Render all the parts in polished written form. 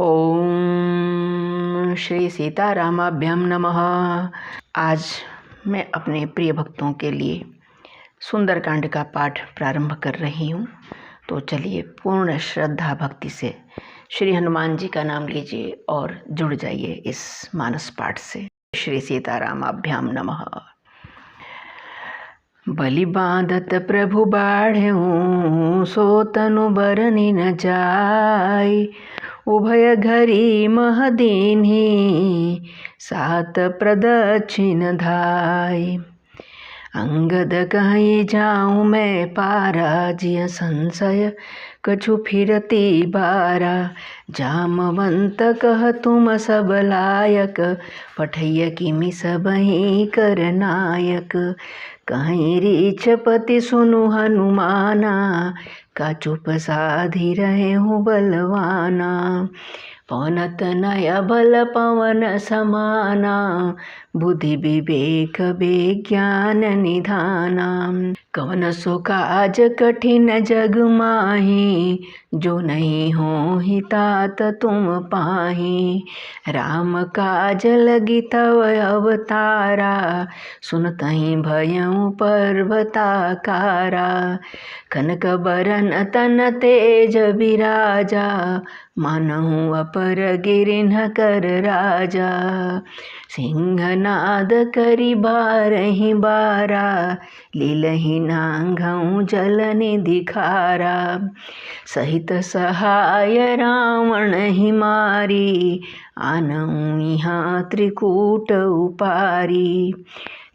ओम श्री सीतारामाभ्याम नमः। आज मैं अपने प्रिय भक्तों के लिए सुंदरकांड का पाठ प्रारंभ कर रही हूँ। तो चलिए पूर्ण श्रद्धा भक्ति से श्री हनुमान जी का नाम लीजिए और जुड़ जाइए इस मानस पाठ से। श्री सीतारामाभ्याम नमः। बलि बांधत प्रभु बाढ़्यूं, सो तनु बरनि न जाय। उभय घरी महदीन्ही, सात प्रदक्षिण धाय। अंगद कहीं जाऊं मैं पारा, जिय संशय कछु फिरती बारा। जामवंत कह तुम सब लायक, पठैय किमि सबहि कर नायक। कहीं रीछपति सुनु हनुमाना, का चुप साधी रहे हूँ बलवाना। पवनत नय बल पवन समाना, बुद्धि विवेक विज्ञान निधाना। कवन सो काज कठिन जग माही, जो नहीं हो ही तात तुम पाही। राम काज लगी तव अवतारा, सुनतहि भयउ पर्वताकारा। कनक बरन तन तेज विराजा, मानहु अपर गिरिन्ह कर राजा। सिंहनाद करि बारहि बारा, लीलहि नांगऊ जल निधि खारा। सहित सहाय रावण ही मारी, आनऊ यहाँ त्रिकूट उपारी।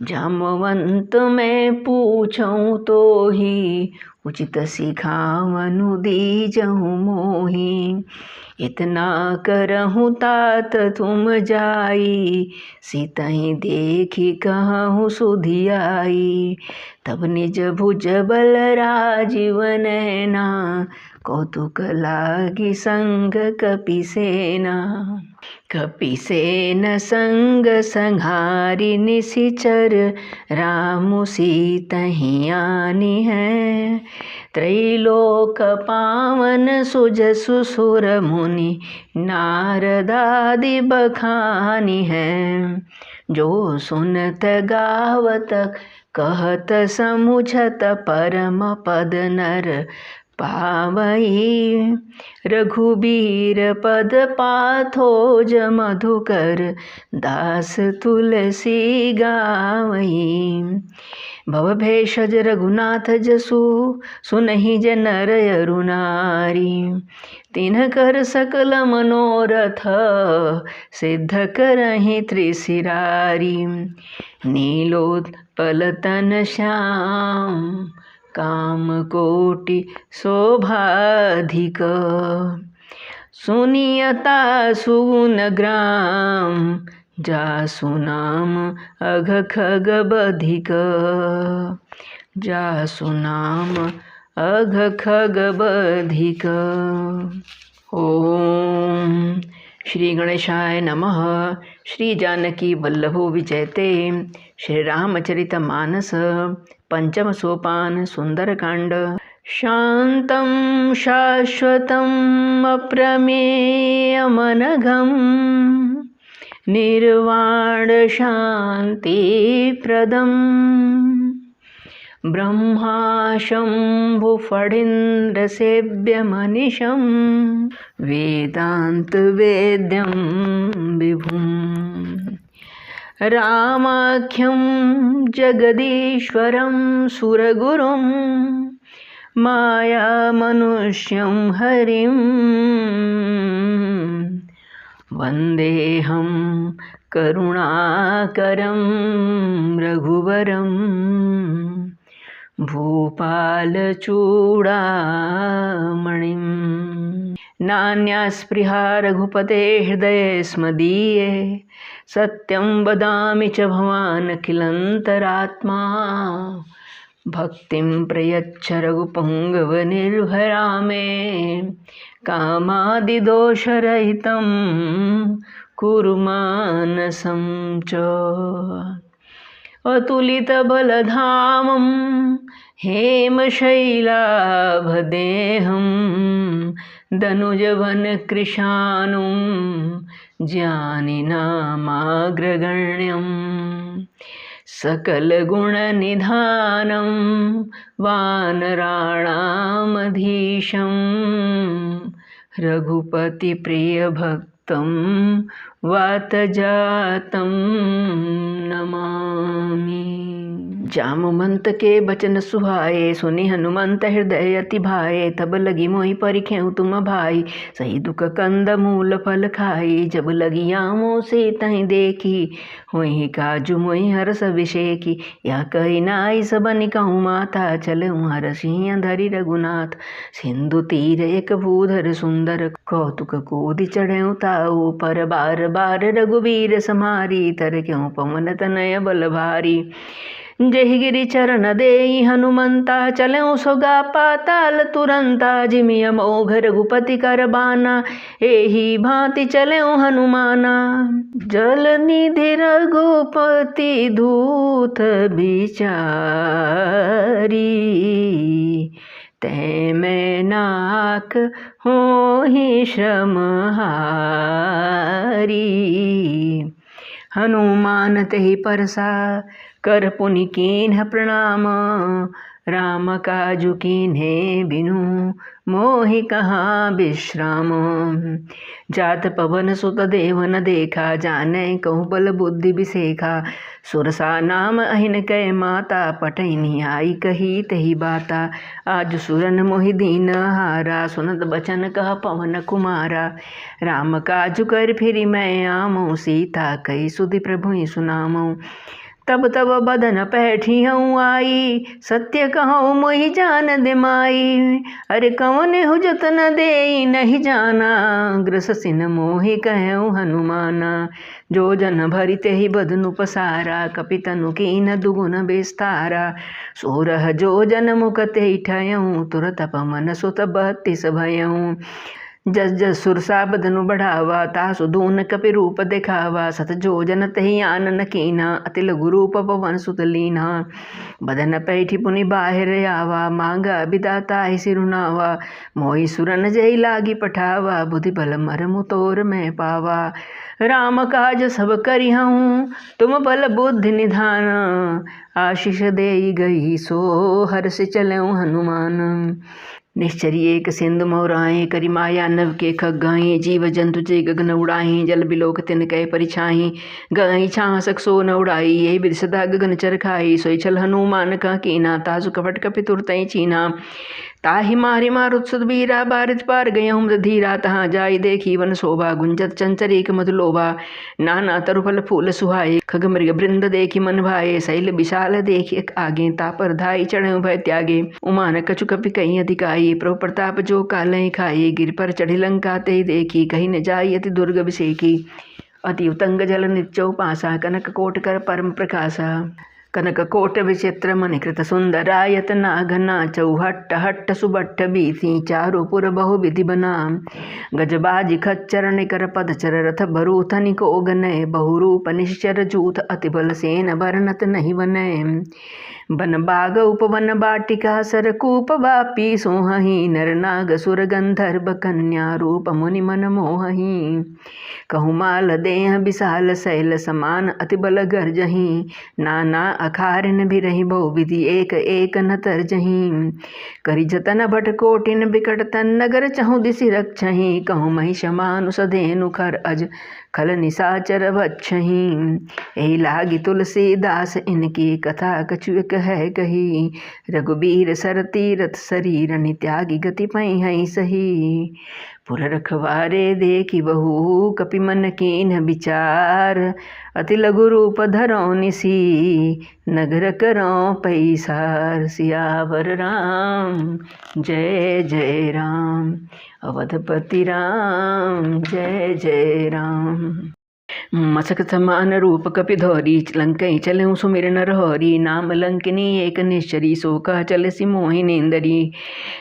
जामवंत मैं पूछऊँ तो ही, उचित सिखावनु दीजहु मोही। इतना करहु तात तुम जाई, सीतहि देखी कहूँ सुधियाई। तब निज भुज बल राजीव नैना, कौतुक लागी संग कपिसेना। कपिसेन संग संहारी निशिचर, रामु सीतहि आनी है। त्रैलोक पावन सुजसु सुर मुनि, नारदादि बखानी है। जो सुनत गावत कहत समुझत, परम पद नर पावई। रघुबीर पद पाथोज मधुकर, दास तुलसी गावई। भव भेषज रघुनाथ जसु, सुनहि जे नर अरु नारी। तिन्ह कर सकल मनोरथ, सिद्ध करहि त्रिशिरारी। नीलोत्पल तन श्याम, काम कोटि शोभाधिक। सुनियता सुगुन ग्राम, जासु नाम अघ खग बधिक। जासु नाम अघ खग बधिक। ओम श्री गणेशाय नमः। श्री जानकी वल्लभो विजयते। श्री रामचरित मानस पंचम सोपान सुंदरकांड। शांतं शाश्वतं अप्रमेयमनघं, निर्वाण शांति प्रदम्। ब्रह्मा शंभु फणीन्द्र सेव्य मनीषं, वेदांत वेद्यं विभुम्। रामाख्यं जगदीश्वरं सुरगुरुं, माया मनुष्यं हरिं। वन्देऽहं करुणाकरं रघुवरं, भूपालचूडामणिम्। नान्यास्पृहा रघुपते हृदये स्मदीये, सत्यं वदामि च भवान् किलन्तरात्मा। भक्तिं प्रयच्छ रघुपुङ्गवनिर्भरा मे, कामादिदोषरहितं कुरु मानसं च। अतुलितबलधामं हेमशैलाभदेहं दनुजवनकृशानुं ज्ञानिनामाग्रगण्यं सकलगुणनिधानं वानराणामधीशं रघुपतिप्रियभक्तं वातजातं नमामि। जामवंत के बचन सुहाए, सुनि हनुमंत हृदय अति भाए। तब लगी मोहि परिखेउ तुम भाई, सही दुख कंद मूल फल खाई। जब लगी आमो से तहि देखी, होहि काजु मोहि हरस अभिषेकी। यह कही नाई सबनि कहूँ माता, चलऊँ हरषि धरि रघुनाथ। सिंधु तीर एक भूधर सुंदर, कौतुक कूदि चढ़ेउ ताऊ। पर बार बार रघुवीर समारी, तर क्यों पवन तनय बल भारी। जहि गिरि चरण देई हनुमंता, चलऊँ सोगा पाताल तुरंता। जिमि अमोघ रघुपति कर बाना, एही भांति चलऊँ हनुमाना। जल निधि रघुपति दूत बिचारी, तै मैं नाक होहि श्रम हारी। हनुमान तेहि परसा, कर पुनि कीन्ह प्रणाम। राम काजु कीन्हे बिनु, मोहि कहाँ विश्राम। जात पवन सुत देव न देखा, जानै कहूँ बल बुद्धि बिसेखा। सुरसा नाम अहिन कै माता, पटैनी आई कही तही बाता। आज सुरन मोहि दीन हारा, सुनत बचन कह पवन कुमारा। राम काजु कर फिरि मैं आमो, सीता कही सुधि प्रभुहि सुनामो। तब तब बदन पैठियऊँ आई, सत्य कहूँ मोहि जान दे माई। अरे कौन हु जतन देई नहीं जाना, ग्रससिन मोहि कहऊँ हनुमाना। जो जन भरि तेहि बदनु पसारा, कपितनु कीन दुगुन बेस्तारा। सोरह जो जन मुख तेहि ठयऊँ, तुरत पवन सुत 32 भयऊँ। जस जस सुरसा बदनु बढ़ावा, तासु दून कपि रूप दिखावा। सत जो जन तहि आनन कीना, अति लघु रूप पवन सुत लीना। बदन पैठी पुनि बाहिर आवा, मांगा विदाता ही सिरुनावा। मोहि सुरन जहि लागी पठावा, बुद्धि बल मरमु तोर मैं पावा। राम काज सब करिहऊँ, तुम बल बुद्धि निधान। आशीष देई गई सो, हर्ष चलऊँ हनुमान। निश्चरी एक सिंधु मोराए, करी माया नव के खगाई। जीव जंतु जे गगन उड़ाई, जल बिलोक तिन कै परिछाई। गई छाँ सक सो न उड़ाई, यही बिर सदा गगन चर खाई। सोई छल हनुमान का कीना, तासु कपट कपि तुरतई चीना। ताहि मारि मारुत बीरा, बारित पार गयहूँ धीरा। तहाँ जाई देखी वन शोभा, गुंजत चंचरीक मधु लोभा। नाना तरु फल फूल सुहाए, खग मृग बृंद देखी मन भाए। शैल विशाल देखी आगे, तापर धाई चढ़ऊँ भय त्यागे। उमान कछु कपि कहीं अधिकाई, प्रभु प्रताप जो कालहि खाई। गिर पर चढ़ी लंका ते देखी, कहीं न जाई अति दुर्ग विषेकी। अति उतंग जल नित्यो पासा, कनक कोट कर परम प्रकाशा। कनक कोट विचित्र मणिकृत सुंदरायत नाघना। चौहट्ट हट्ट सुबट्ट बीसी, चारुपुर बहु विधि बना। गजबाजी खच्चर निकर पदचर, रथ भरूथ निको गनय। बहुरूप निश्चर जूथ, अति बल सेन बरनत नहीं बनय। बन बाग उपवन बाटिका, सरकूप वापी सोहहि। नर नाग सुर गंधर्व कन्या, रूप मुनि मन मोहहि। कहूँ माल देह विशाल शैल समान, अति बल गर्जहि। नाना अखारिन भी रही बहु विधि, एक एक न तरजहि। करि जतन भट कोटिन बिकट तन, नगर चहु दिसि रक्षहि। कहूँ महिष मानुष धेनु खर अज, खल निशाचर भक्षहि। एहि लागी तुलसीदास इनकी, कथा कछु एक है कही। रघुबीर सर तीरथ शरीर, नित्यागी गति पई सही। पुर रखवारे देखी बहु, कपि मन कीन्ह विचार। अति लघु रूप धरौ निसी, नगर करौ पैसार। सियावर राम जय जय राम, अवधपति राम जय जय राम। मसक समान रूप कपिधौरी लंकई चलऊँ सुमिर नर हरि नाम लंकिनी एक निश्चरी सो कह चल सी मोहिनेंदरी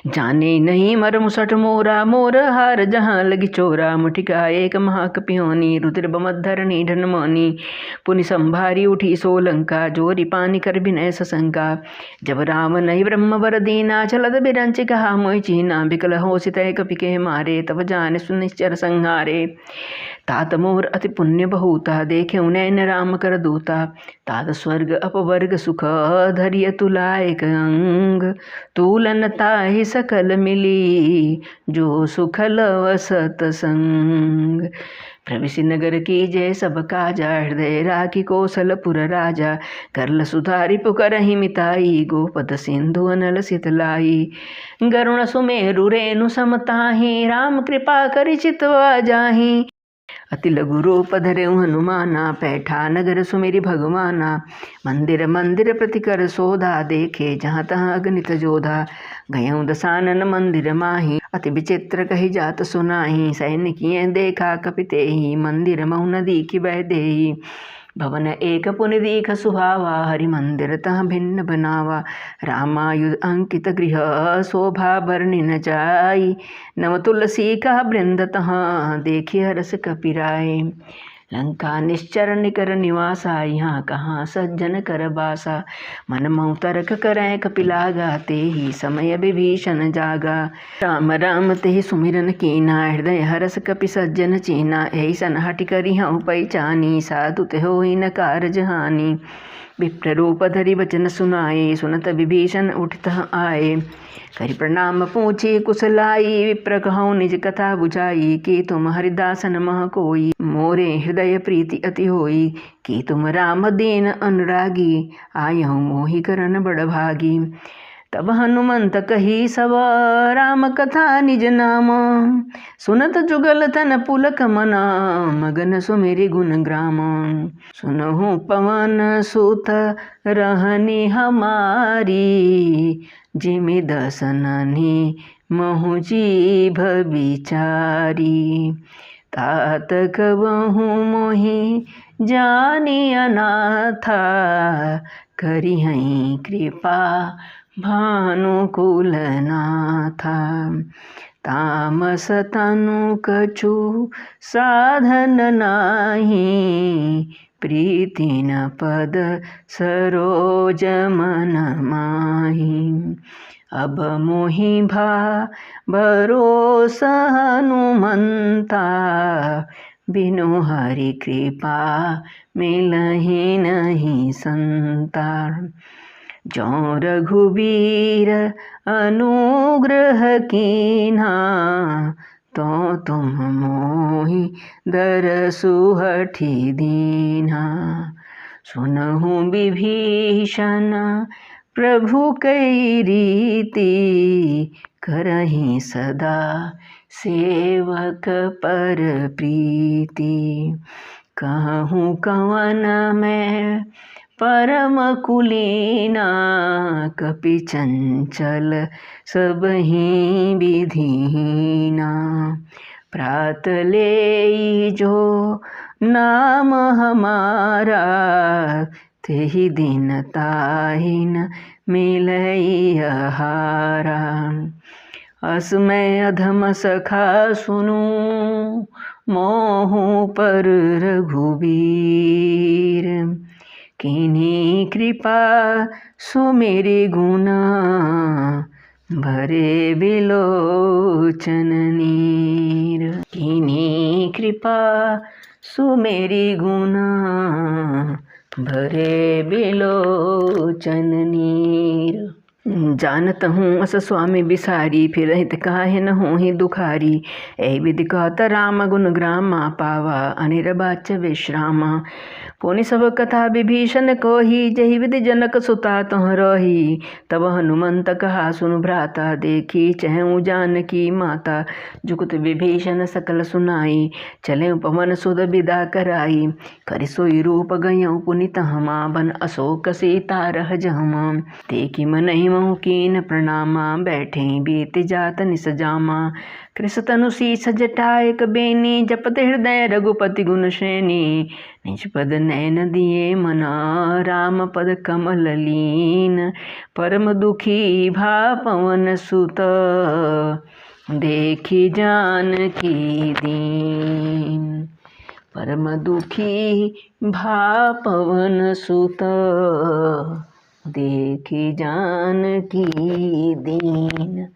जाने नहीं मर मुसठ मोरा मोर हार जहाँ लगी चोरा मुठिका एक महाकपियोनी रुद्र बमद्धरणी ढनमोनी पुनि संभारी उठी सो लंका जोरी पानी कर विनय सशंका जब राम नहीं ब्रह्म वर दीना चलत बिरंच कहा मोहि चीना बिकल हो सितय कपि के मारे तब जाने सुनिश्चर संहारे तात मोर अति पुण्य बहुता देखे नैन राम कर दूता तात स्वर्ग अपवर्ग सुख धरिय तुला एक अंग तूलन ताहि सकल मिली जो सुखल वसत संग प्रविशि नगर की जय सब काजा हृदय राखी कौशलपुर राजा करल सुधारी पुकरहि मिताई गोपद सिंधु अनल सितलाई गरुण सुमेरु रेणु समताहि राम कृपा करि चितवा जाहि अति लघु रूप धरे हनुमाना पैठा नगर सुमेरि भगवाना मंदिर मंदिर प्रतिकर सोधा देखे जहाँ तहाँ अगणित जोधा गयऊँ दसानन मंदिर माही अति विचित्र कही जात सुनाही सैनिकियें देखा कपितेहि मंदिर महु नदी की बह देही भवन एक पुनि दीख सुहावा हरि मंदिर तह भिन्न बनावा रामायुध अंकित गृह शोभा बरनि न जाई नव तुलसी का वृंद तह देखी हरस कपिराय लंका निश्चर निकर निवासा यहाँ कहाँ सज्जन कर बासा मन मऊ तर्क करें कपिलागा ते ही समय विभीषण जागा राम राम ते सुमिरन कीना हृदय हरस कपि सज्जन चीना ऐसन हटि करी हूँ पैचानी साधु ते हो न कारज हानि विप्र रूप धरि वचन सुनाए सुनत विभीषण उठित आए करि प्रणाम पूछी कुशलाई विप्र कहूँ निज कथा बुझाई कि तुम हरिदासन मह कोई मोरे हृदय प्रीति अति होई कि तुम राम दीन अनुरागी आयहूँ मोहि करन बड़ भागी तब हनुमंत कही सब राम कथा निज नाम सुनत जुगल तन पुलक मना मगन सुमेरि गुण ग्राम सुनहु पवन सुत रहनी हमारी जिमि दसननि महु जीभ बिचारी तात कबहु मोहि जानी अनाथा करी हई कृपा भानुकुल नाथा तामस तनु कछु साधन नाही प्रीति न पद सरोज मन माही अब मोहि भा भरोसा हनुमंता बिनु हरि कृपा मिलहि नहीं संता जो रघुबीर अनुग्रह कीन्हा तो तुम मोहि दरसु हठि दीन्हा सुनहु विभीषण प्रभु कई रीति करहि सदा सेवक पर प्रीति कहूँ कवन मैं परम कुलीना कपि चंचल सबहि विधिहीना प्रात ले जो नाम हमारा तेहि दिन ताहिन मिलई आहारा असमय अधम सखा सुनु मोहु पर रघुबीर किन्हीं कृपा सुमेरि गुना भरे बिलोचन नीर किन्हीं कृपा सुमेरि गुना भरे बिलोचन नीर जानत हूँ अस स्वामी बिसारी फिर रहित काहे न हो ही दुखारी ऐ विधि कहत राम गुण ग्रामा पावा अनिर्बाच विश्रामा पुनि सब कथा विभीषण कोही जहि विधि जनक सुता तह रही तब हनुमंत कहा सुनु भ्राता देखी चहु जानकी माता जुगत विभीषण सकल सुनाई चले पवन सुध विदा कराई करि सोई रूप गयऊँ पुनि तहमा बन अशोक सीता रह जहमा देखी मनहि दीवहु कीन प्रणामा, बैठे बीत जात निस जामा। कृष तनु शीस जटाय बेनी, जपत हृदय रघुपति गुण श्रेणी। निज पद नयन दिए मना, राम पद कमल लीन। परम दुखी भा पवन सुत, देखी जानकी दीन। परम दुखी भा पवन सुत, देखी जानकी दीन।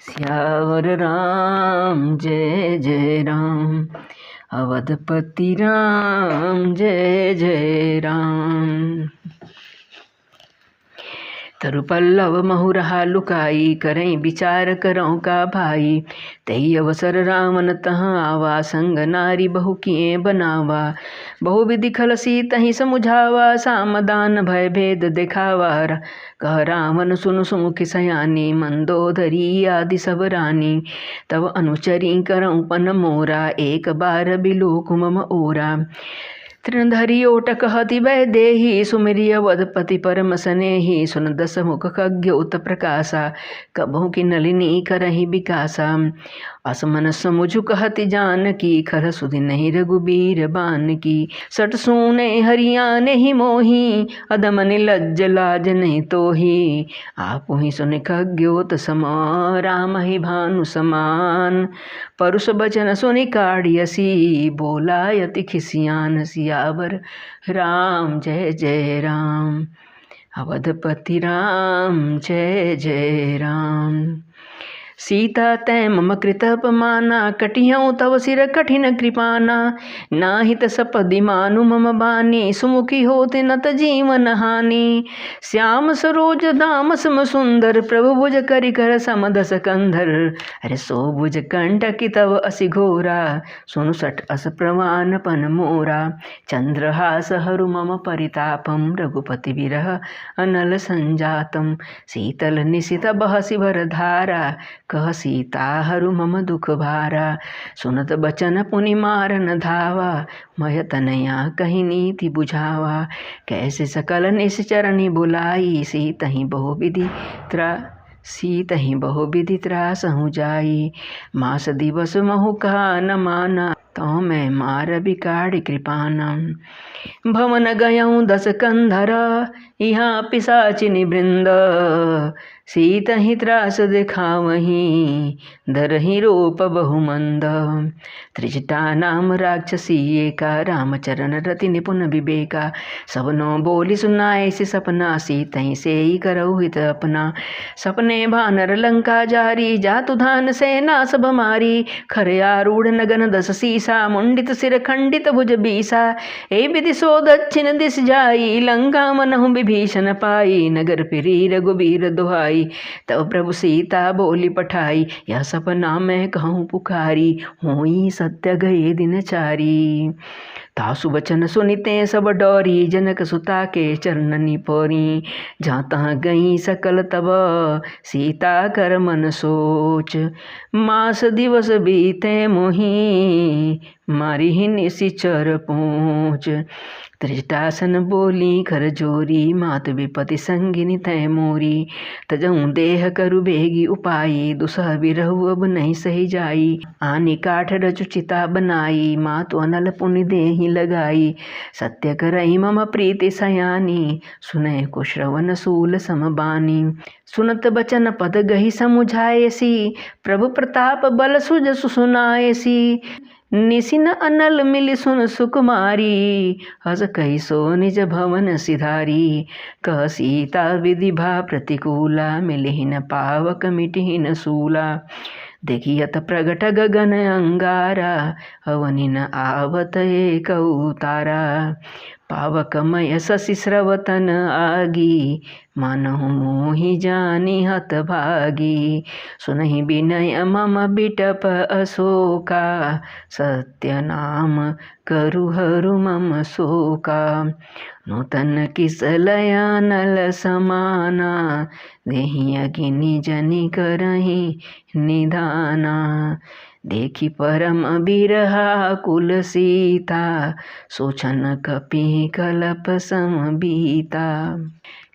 सियावर राम जय जय राम, अवधपति राम जय जय राम। तरु पल्लव महुरहा लुकाई, करई विचार करौं का भाई। तही अवसर रावण तहाँ आवा, संग नारी बहु किए बनावा। बहु विधि खलसी तही समुझावा, सामदान भय भेद दिखावा। कह रावण सुनु सुमुखि सयानी, मंदोदरी आदि सब रानी। तब अनुचरी करौं पन मोरा, एक बार बिलोक मम ओरा। तृणधरी ओट कहति वैदेही, सुमिरि अवधपति परम सनेही। सुन दस मुख खग्योत प्रकाशा, कबहु की नलिनी करहि विकासा। असमन समुझु कहति जानकी, खर सुधि नहीं रघुबीर बानकी। सट सूने हरियाने ही मोही, अदम निलज्ज लाज नहीं तोही। आपुहि सुनि खग्योत सम, राम ही भानु समान। परुष बचन सुनि काढ़ियसी, बोला यति खिसियान। सियावर राम जय जय राम, अवधपति राम जय जय राम। सीता तै मम कृत अपमाना, कटिहऊँ तव सिर कठिन कृपाना। नाहित सपदि मानु मम बानी, सुमुखी होते नत जीवन हानि। श्याम सरोज दाम सम सुंदर, प्रभु भुज करि कर सम दस कंधर। अरे सो भुज कंटकि तव असि घोरा, सुनु सठ अस प्रमाण पन मोरा। चंद्रहास हरु मम परितापम, रघुपति विरह अनल संजातम। शीतल निशित बहसि भर धारा, कह सीता हरु मम दुख भारा। सुनत बचन पुनि मारन धावा, मय तनया कही नीति बुझावा। कैसे सकल निश्चरनि बुलाई, सीतहि बहु विधि त्रासहु जाई। मास दिवस महु कहा न माना, तो मैं मार बिकाढ़ कृपाना। भवन गयऊँ दस कंधर, यहाँ पिशाचिनी वृंद। सीतहि त्रास दिखावहीं, धरहि रूप बहुमंद। त्रिजटा नाम राक्षसी एका, रामचरण रति निपुण विवेका। सबनो बोली सुनाए से सपना, सीतहि सेई करहु हित अपना। सपने भानर लंका जारी, जातु धान सेना सब मारी। खर आरूढ़ नगन दस सीसा, मुंडित सिर खंडित भुज बीसा। ए विधि सो दक्षिण दिस जाई, लंका मनहु विभीषण पाई। नगर फिरी रघुबीर दुहाई, तब प्रभु सीता बोली पठाई। यह सपना मैं कहूँ पुकारी, होई सत्य गए दिन चारी। तासु वचन सुनिते सब डोरी, जनक सुता के चरणनि पोरी। जहाँ तहाँ गई सकल तब, सीता कर मन सोच। मास दिवस बीते मोही, मारी ही निशिचर पहुँच। त्रिजटासन बोली कर जोरी, मात विपति संगिनी तय मोरी। तजऊँ देह करु बेगी उपाई, दुसह बिरहु अब नहीं सही जाई। आनी काठ रचु चिता बनाई, मातु अनल पुनि देहि लगाई। सत्य करई मम प्रीति सयानी, सुनय को श्रवण सूल समबानी। सुनत बचन पद गही समुझाएसी, प्रभु प्रताप बल सुजसु सुनाएसी। निसिन अनल मिलि सुन सुकुमारी, हस कही सो निज भवन सिधारी। कह सीता विधि भा प्रतिकूला, मिलिहि न पावक मिटिहि न सूला। देखियत प्रगट गगन अंगारा, अवनि न आवत एक उतारा। पावकमय शशि स्रवतन आगी, मानहु मोहि जानी हत भागी। सुनहि विनय मम बिटप अशोका, सत्य नाम करु हरु मम शोका। नूतन किसलया नल समाना, देहि अगिनि जनि करहि निधाना। देखी परम बिरहा कुल सीता, सोचन कपि कलप सम बीता।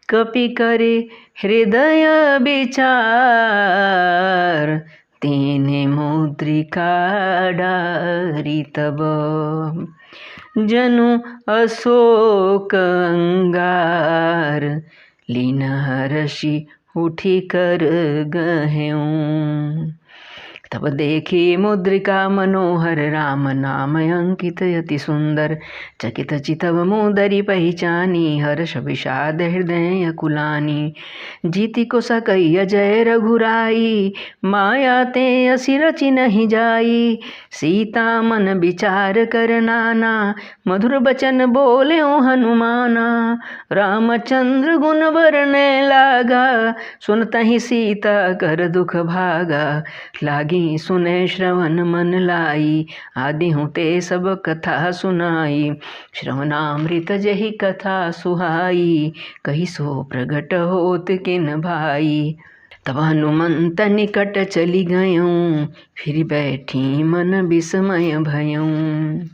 कपि करे हृदय विचार, तेने मुद्रिका डारी तब। जनु अशोक अंगार, लीन हर्षि उठी कर गह्यों। तब देखी मुद्रिका मनोहर, राम नाम अंकित अति सुंदर। चकित चितव मुदरि पहिचानी, हर्ष विषाद हृदय अकुलानी। जीति को सकई अजय रघुराई, माया ते असी रचि नहीं जाई। सीता मन विचार कर नाना, मधुर बचन बोल्यो हनुमाना। रामचंद्र गुण बरने लागा, सुनतहि सीता कर दुख भागा। लागी सुने श्रवण मन लाई, आदि हूँ ते सब कथा सुनाई। श्रवणामृत जही कथा सुहाई, कही सो प्रगट होत किन भाई। तब हनुमंत निकट चली गयूं, फिर बैठी मन विस्मय भयूं।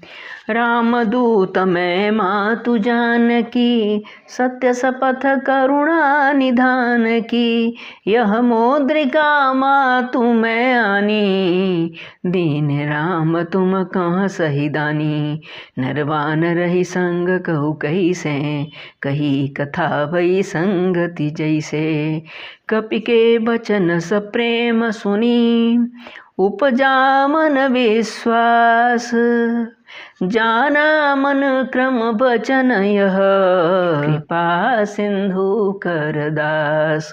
रामदूत मैं मातु जानकी, सत्य शपथ करुणा निधान की। यह मुद्रिका मातु मैं आनी, दीन राम तुम कहाँ सही दानी। नरवान रही संग कहु कही से, कही कथा भई संगति जैसे। कपि के बचन सप्रेम सुनी, उपजा मन विश्वास। जाना मन क्रम बचन यह, कृपा सिंधु कर दास।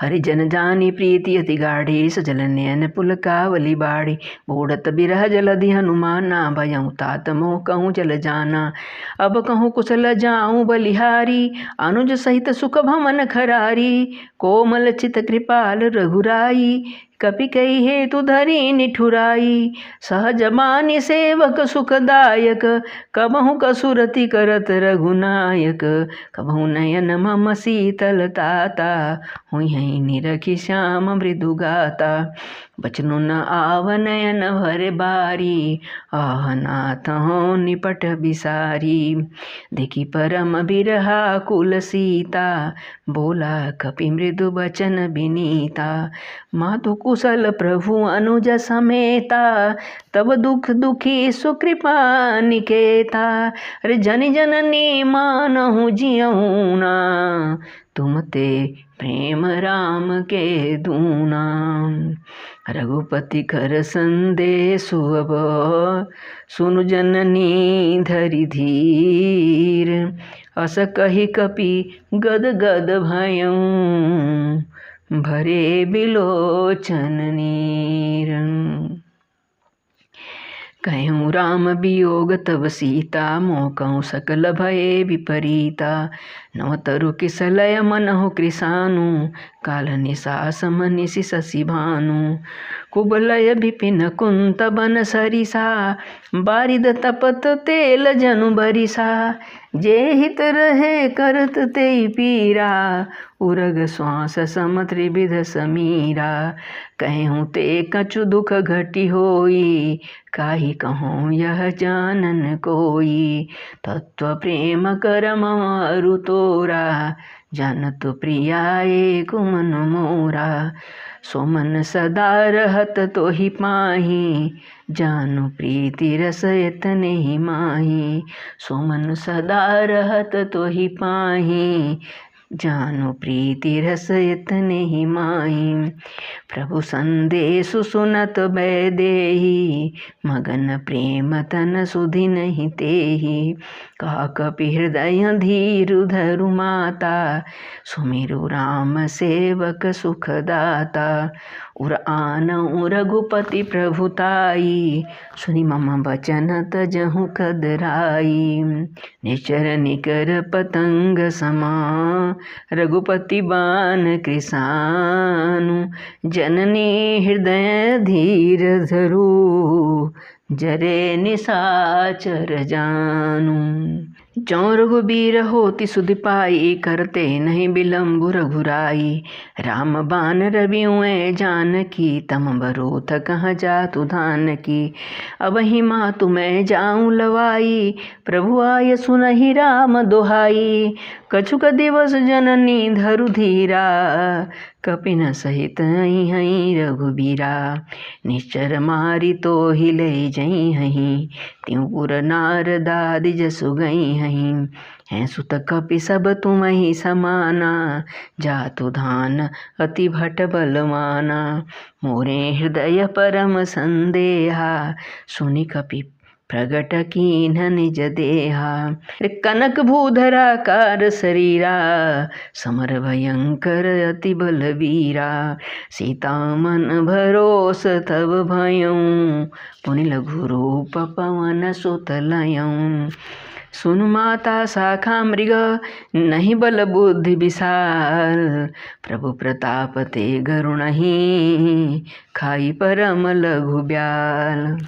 हरिजन जानी प्रीति अति गाढ़ी, सजल नयन पुलकावली बाड़ी। बूढ़त बिरह जलधि हनुमाना, भयउ तात मोह कहूँ जल जाना। अब कहूँ कुशल जाऊँ बलिहारी, अनुज सहित सुख भमन खरारी। कोमल चित कृपाल रघुराई, कपि कही हेतु धरी निठुराई। सहज मानि सेवक सुखदायक, कबहु कसुरति करत रघुनायक। कबहु नयन मम शीतल ताता, हुई निरखि श्याम मृदु गाता। बचनु न आव नयन भर बारी, आह नाथ हो निपट बिसारी। देखी परम बिरहा कुल सीता, बोला कपि मृदु बचन बिनीता। मातु कुशल प्रभु अनुज समेता, तब दुख दुखी सुकृपा निकेता। अरे जन जननी मानहु जियऊ ना, तुम ते प्रेम राम के दूना। रघुपति कर संदेशु अब, सुनु जननी धरि धीर। अस कही कपि गद गद भयऊ, भरे बिलोचन नीर। कहूँ राम वियोग तब सीता, मोह कहूँ सकल भये विपरीता। नवतरु किसलय मनहु कृसानु, काल निशा सम निशि शशि भानु। कुबलय विपिन कुंत बन सरिसा, बारिद तपत तेल जनु बरिसा। जे हित रहे करत ते पीरा, उरग श्वास सम त्रिविध समीरा। कहूँ ते कछु दुख घटी होई, काहि कहूँ यह जानन कोई। तत्व प्रेम कर मारु तोरा, जानत प्रिया एक मन मोरा। सो मन सदा रहत तोहि पाही, जानु प्रीति रस इतने ही माही। सो मन सदा रहत तोहि पाही, जानु प्रीति रस इतने ही माही। प्रभु संदेशु सुनत बैदेही, मगन प्रेम तन सुधि नहीं तेही। कहा कपि हृदय धीरु धरु माता, सुमिरु राम सेवक सुखदाता। उर आनऊ रघुपति प्रभुताई, सुनि मम बचन तजहु कदराई। निचर निकर पतंग समा, रघुपति बान कृसानु। जननी हृदय धीर धरु, जरे निशाचर जानु। जौं रघुबीर होति सुधि पाई, करते नहीं बिलम्बु रघुराई। राम बान रविउँ जानकी, तम बरोथ कहाँ जातु धानकी। अबहि मातु मैं जाऊँ लवाई, प्रभु आय सुनहि राम दोहाई। कछुक दिवस जननी धरु धीरा, कपिन सहित हई रघुबीरा। निश्चर मारि तोहि लई जई हहीं, त्यों पुर नारदादि जसु गई हहीं। हैं सुत कपि सब तुम्हि समाना, जातु धान अति भट बलवाना। मोरे हृदय परम संदेहा, सुनि कपि प्रगट कीन्ह निज देहा। कनक भूधराकार शरीरा, समर भयंकर अति बलवीरा। सीता मन भरोस तब भयऊँ, पुनि लघु रूप पवन सुत लयऊँ। सुनु माता शाखा मृग, नहीं बल बुद्धि विशाल। प्रभु प्रताप ते गरुणहि, खाई परम लघु ब्याल।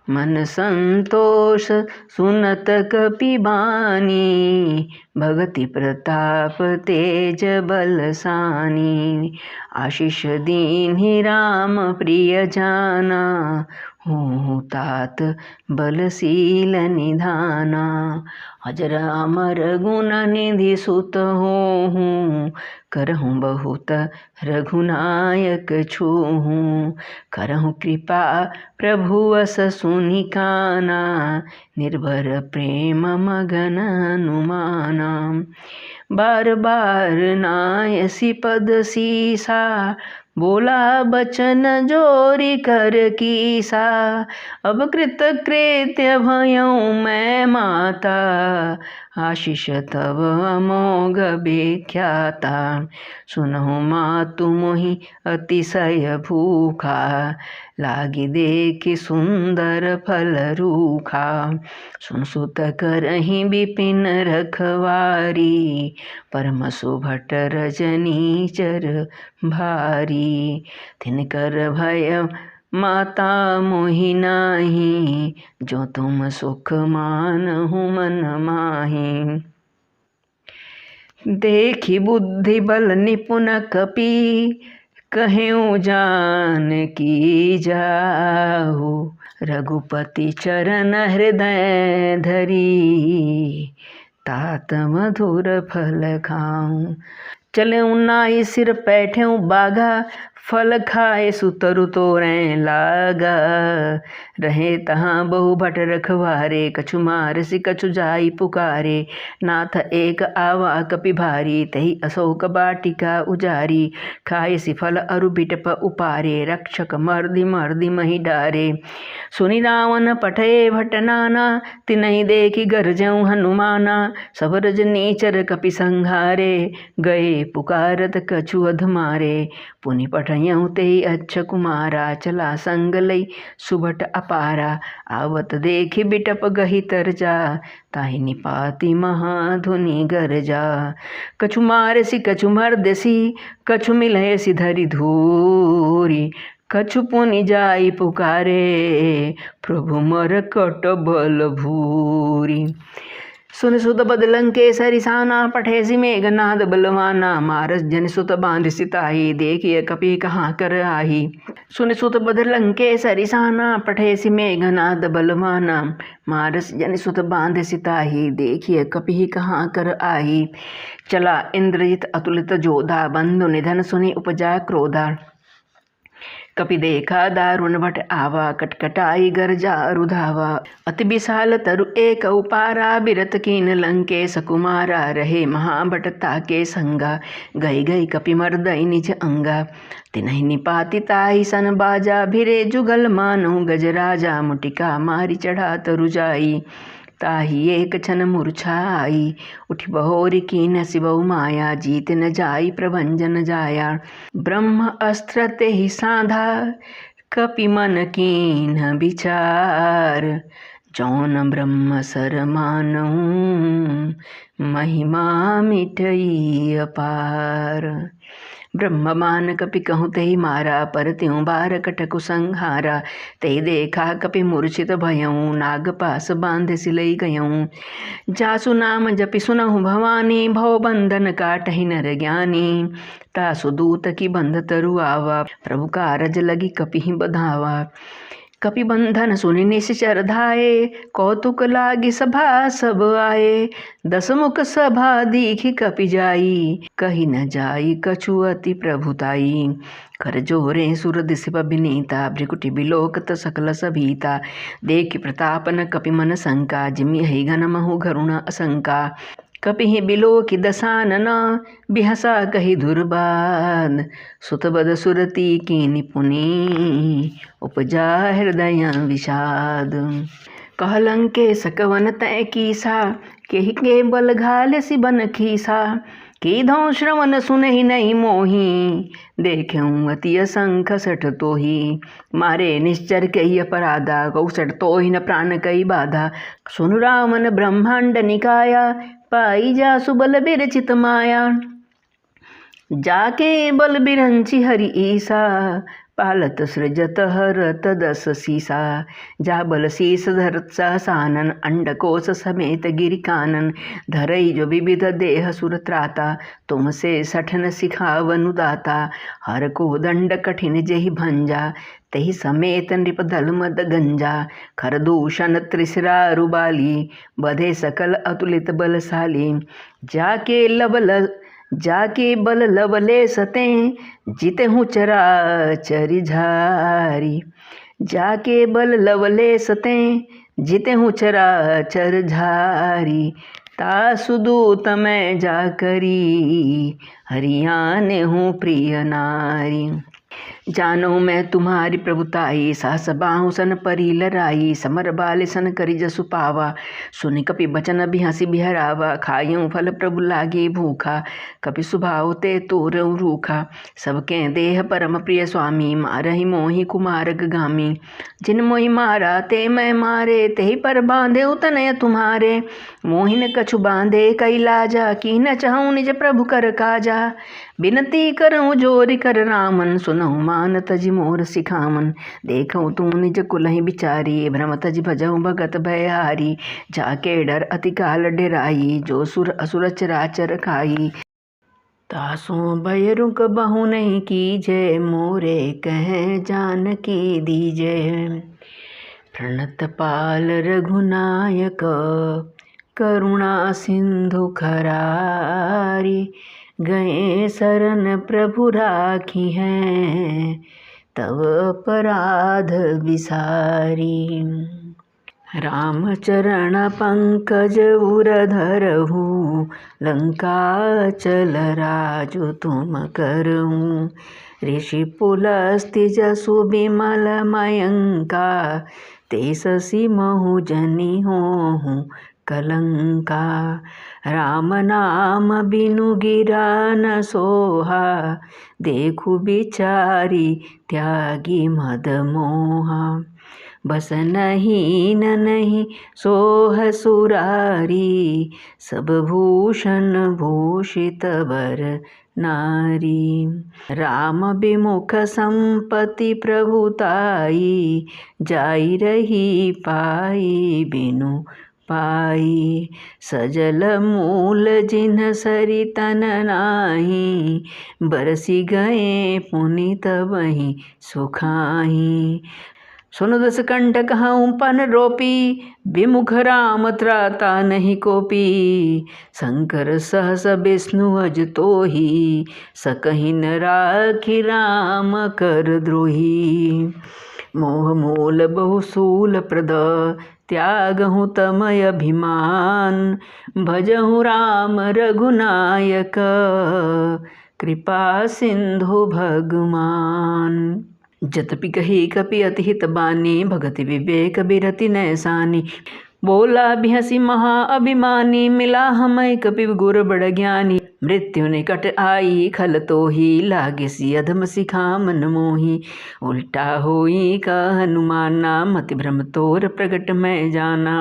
मन संतोष सुनत कपि बानी, भगति प्रताप तेज बल सानी। आशीष दीन्हि राम प्रिय जाना, हूँ तात बलशील निधाना। अजर अमर गुण निधि सुत होहूँ, करहूँ बहुत रघुनायक छूहूँ। करहूँ कृपा प्रभु अस सुनि काना, निर्भर प्रेम मगन हनुमाना। बार बार नायसि पद सीसा, बोला बचन जोरि कर कीसा। अब कृत कृत्य भयऊँ मैं माता, आशीष तब अमोघ विख्याता। सुनहु मातु मोहि अतिशय भूखा, लागी देखि सुंदर फल रूखा। सुन सुत करहि विपिन रखवारी, परम सुभट रजनीचर भारी। तिनकर भय माता मोहि नाही, जो तुम सुख मानहु मन माही। देखि बुद्धि बल निपुण कपि, कहेउ जानकी जाहु। रघुपति चरण हृदय धरी, तात मधुर फल खाऊं। चलेउ नाई सिर पैठेउ बागा, फल खाए सुतरु तोरैं लागा। रहे तहाँ बहु भट रखवारे, कछु मारसि कछु जाई पुकारे। नाथ एक आवा कपि भारी, तही अशोक बाटिका उजारी। खायसि फल अरु बिटप उपारे, रक्षक मर्दि मर्दि महि डारे। सुनि रावण पठये भट नाना, तिनहि देखि गरजऊँ हनुमाना। सब रजनीचर कपि संघारे, गए पुकारत कछु अधमारे। पुनि पठयऊँ तेहि अच्छ कुमारा, चला संग लई सुभट अपारा। आवत देखि बिटप गहि तरजा, ताहि निपाति महाधुनि गरजा। कछु मारसि कछु मर्दसि, कछु मिलयसि धरि धूरी। कछु पुनि जाई पुकारे, प्रभु मरकट बल भूरी। सुन सुत बद लंकेसरि साना, पठेसि मेघनाद बलवाना। मारस जन सुत बांधसि ताहि, देखिए कपि कहाँ कर आही। सुन सुत बद लंकेसरि साना, पठेसि मेघनाद बलवाना। मारस जन सुत बांधसि ताहि, देखिए कपि कहाँ कर आही। चला इंद्रजित अतुलित जोधा, बंधु निधन सुनि उपजा क्रोधा। कपि देखा दारुण भट आवा, कटकटाई गरजा रुधावा। अति विशाल तरु एक उपारा, बिरत कीन लंकेश कुमारा। रहे महाभट ताके संगा, गई गई कपि मर्दई निज अंगा। तिनहि निपाति ताहि सन बाजा, भिरे जुगल मानहु गजराजा। मुटिका मारि चढ़ा तरु जाई, ताहि एक क्षण मूर्छाई। उठि बहोरि कीन्ह शिवउ माया, जीत न जाई प्रभंजन जाया। ब्रह्म अस्त्र तेहि साधा, कपि मन कीन्ह विचार। जौन ब्रह्म सर मानऊँ, महिमा मिटई अपार। ब्रह्ममान कपि कहूँ तेहि मारा, पर त्यों बार कटकु संहारा। तेहि देखा कपि मूर्छित भयऊँ, नाग पास बांध सिलई गयऊँ। जासु नाम जपि सुनहु भवानी, भव बंधन काटहि नर ज्ञानी। तासु दूत की बंध तरु आवा, प्रभु कारज लगी कपिहि बधावा। कपि बंधन सुनि निश्चर धाये, कौतुक लागी सभा सब आए। दस मुख सभा दीखि कपि जाई, कही न जाई कछु अति प्रभुताई। कर जोरे सुर दिसि बिनीता, भ्रिकुटि बिलोकत सकल सभीता। देखि प्रताप न कपि मन शंका, जिमि हई घन महु गरुण असंका। कपिहि बिलोकि दसानन, बिहसा कहि दुर्बाद। सुतबद सुरती कीनि पुनि, उपजा हृदय विषाद। कहलंके सकवन तय कीसा, केहि के बल घाल सिबन खीसा। कीधौ श्रवण सुनहि नहीं मोही, देखेऊँ अति असंख सठ तोही। मारे निश्चर कही अपराधा, गौसठ तोहि न प्राण कई बाधा। सुनु रामन ब्रह्मांड निकाया, पाई जासु बल बिरचित माया। जाके बल बिरंचि हरि ईसा, पालत सृजत हरत दस सीसा। जा बल शीस धरत सहसानन, अंडकोश समेत गिरि कानन। धरई जो विविध देह सुर त्राता, तुमसे सठन सिखावनु दाता। हर को दंड कठिन जेहि भंजा, तहि समेत नृप दल मद गंजा। खरदूषण त्रिशिरा रुबाली, बधे सकल अतुलित बलशाली। जाके बल लवले सतें, जितेहु चराचर झारी। जाके बल लवले सतें, जितेहु चराचर झारी। तासु दूत मैं जाकरी, हरियाने हूँ प्रिय नारी। जानो मैं तुम्हारी प्रभुताई, सहस बाहु सन परी लराई। समर बाल सन करी जसु पावा, सुनि कपि बचन बिहसी बिहरावा। खायूं फल प्रभु लागे भूखा, कपि सुभाव ते तोरऊ रूखा। सबके देह परम प्रिय स्वामी, मारहि मोहि कुमारग गामी। जिन मोहि मारा ते मैं मारे, तेहि पर बांधे तनय तुम्हारे। मोहि न कछु बांधे कई लाजा, की न चाहूँ निज प्रभु कर काजा। बिनती करऊँ जोरि कर रामन, सुनहु मान तजि मोर सिखामन। देखऊँ तुम निज कुलहि बिचारी, भ्रम तजि भजऊँ भगत भयहारी। जाके डर अति काल डेराई, जो सुर असुर चराचर खाई। तासु भय रुक बहु नहीं कीजे, मोरे कह जानकी दीजे। प्रणत पाल रघुनायक, करुणा सिंधु खरारी। गए शरण प्रभु राखी हैं, तव अपराध विसारी। राम चरण पंकज उर धरहु, लंका चल राजु तुम करहु। ऋषि पुलस्त्य जसु बिमल मयंका, ते शशि महु जनि होहु कलंका। राम नाम बिनु गिरा न सोहा, देखु बिचारी त्यागी मद मोहा। बस नहीं न नहीं सोह सुरारी, सब भूषण भूषित वर नारी। राम विमुख संपत्ति प्रभुताई, जाई रही पाई बिनु पाई। सजल मूल जिन्ह सरि तन नाही, बरसी गए पुनीत वही सुखाही। सुन दस कंटक हऊँ पन रोपी, विमुख राम त्राता नहीं कोपी। शंकर सहस विष्णु अज तोही, सकहि न राखी राम कर द्रोही। मोह मूल बहुसूल प्रद, त्यागहु तमय अभिमान। भजहु राम रघुनायक, कृपा सिंधु भगवान। जतपि कही कपि अति हित बानी, भगति विवेक बिरति नैसानी। बोला बिहसी महा अभिमानी, मिला हमै कपि गुर बड़ ज्ञानी। मृत्यु निकट आई खल तो ही, लागे सी अधम सिखा मन मोही। उल्टा होई का हनुमाना, मति भ्रम तोर प्रगट मैं जाना।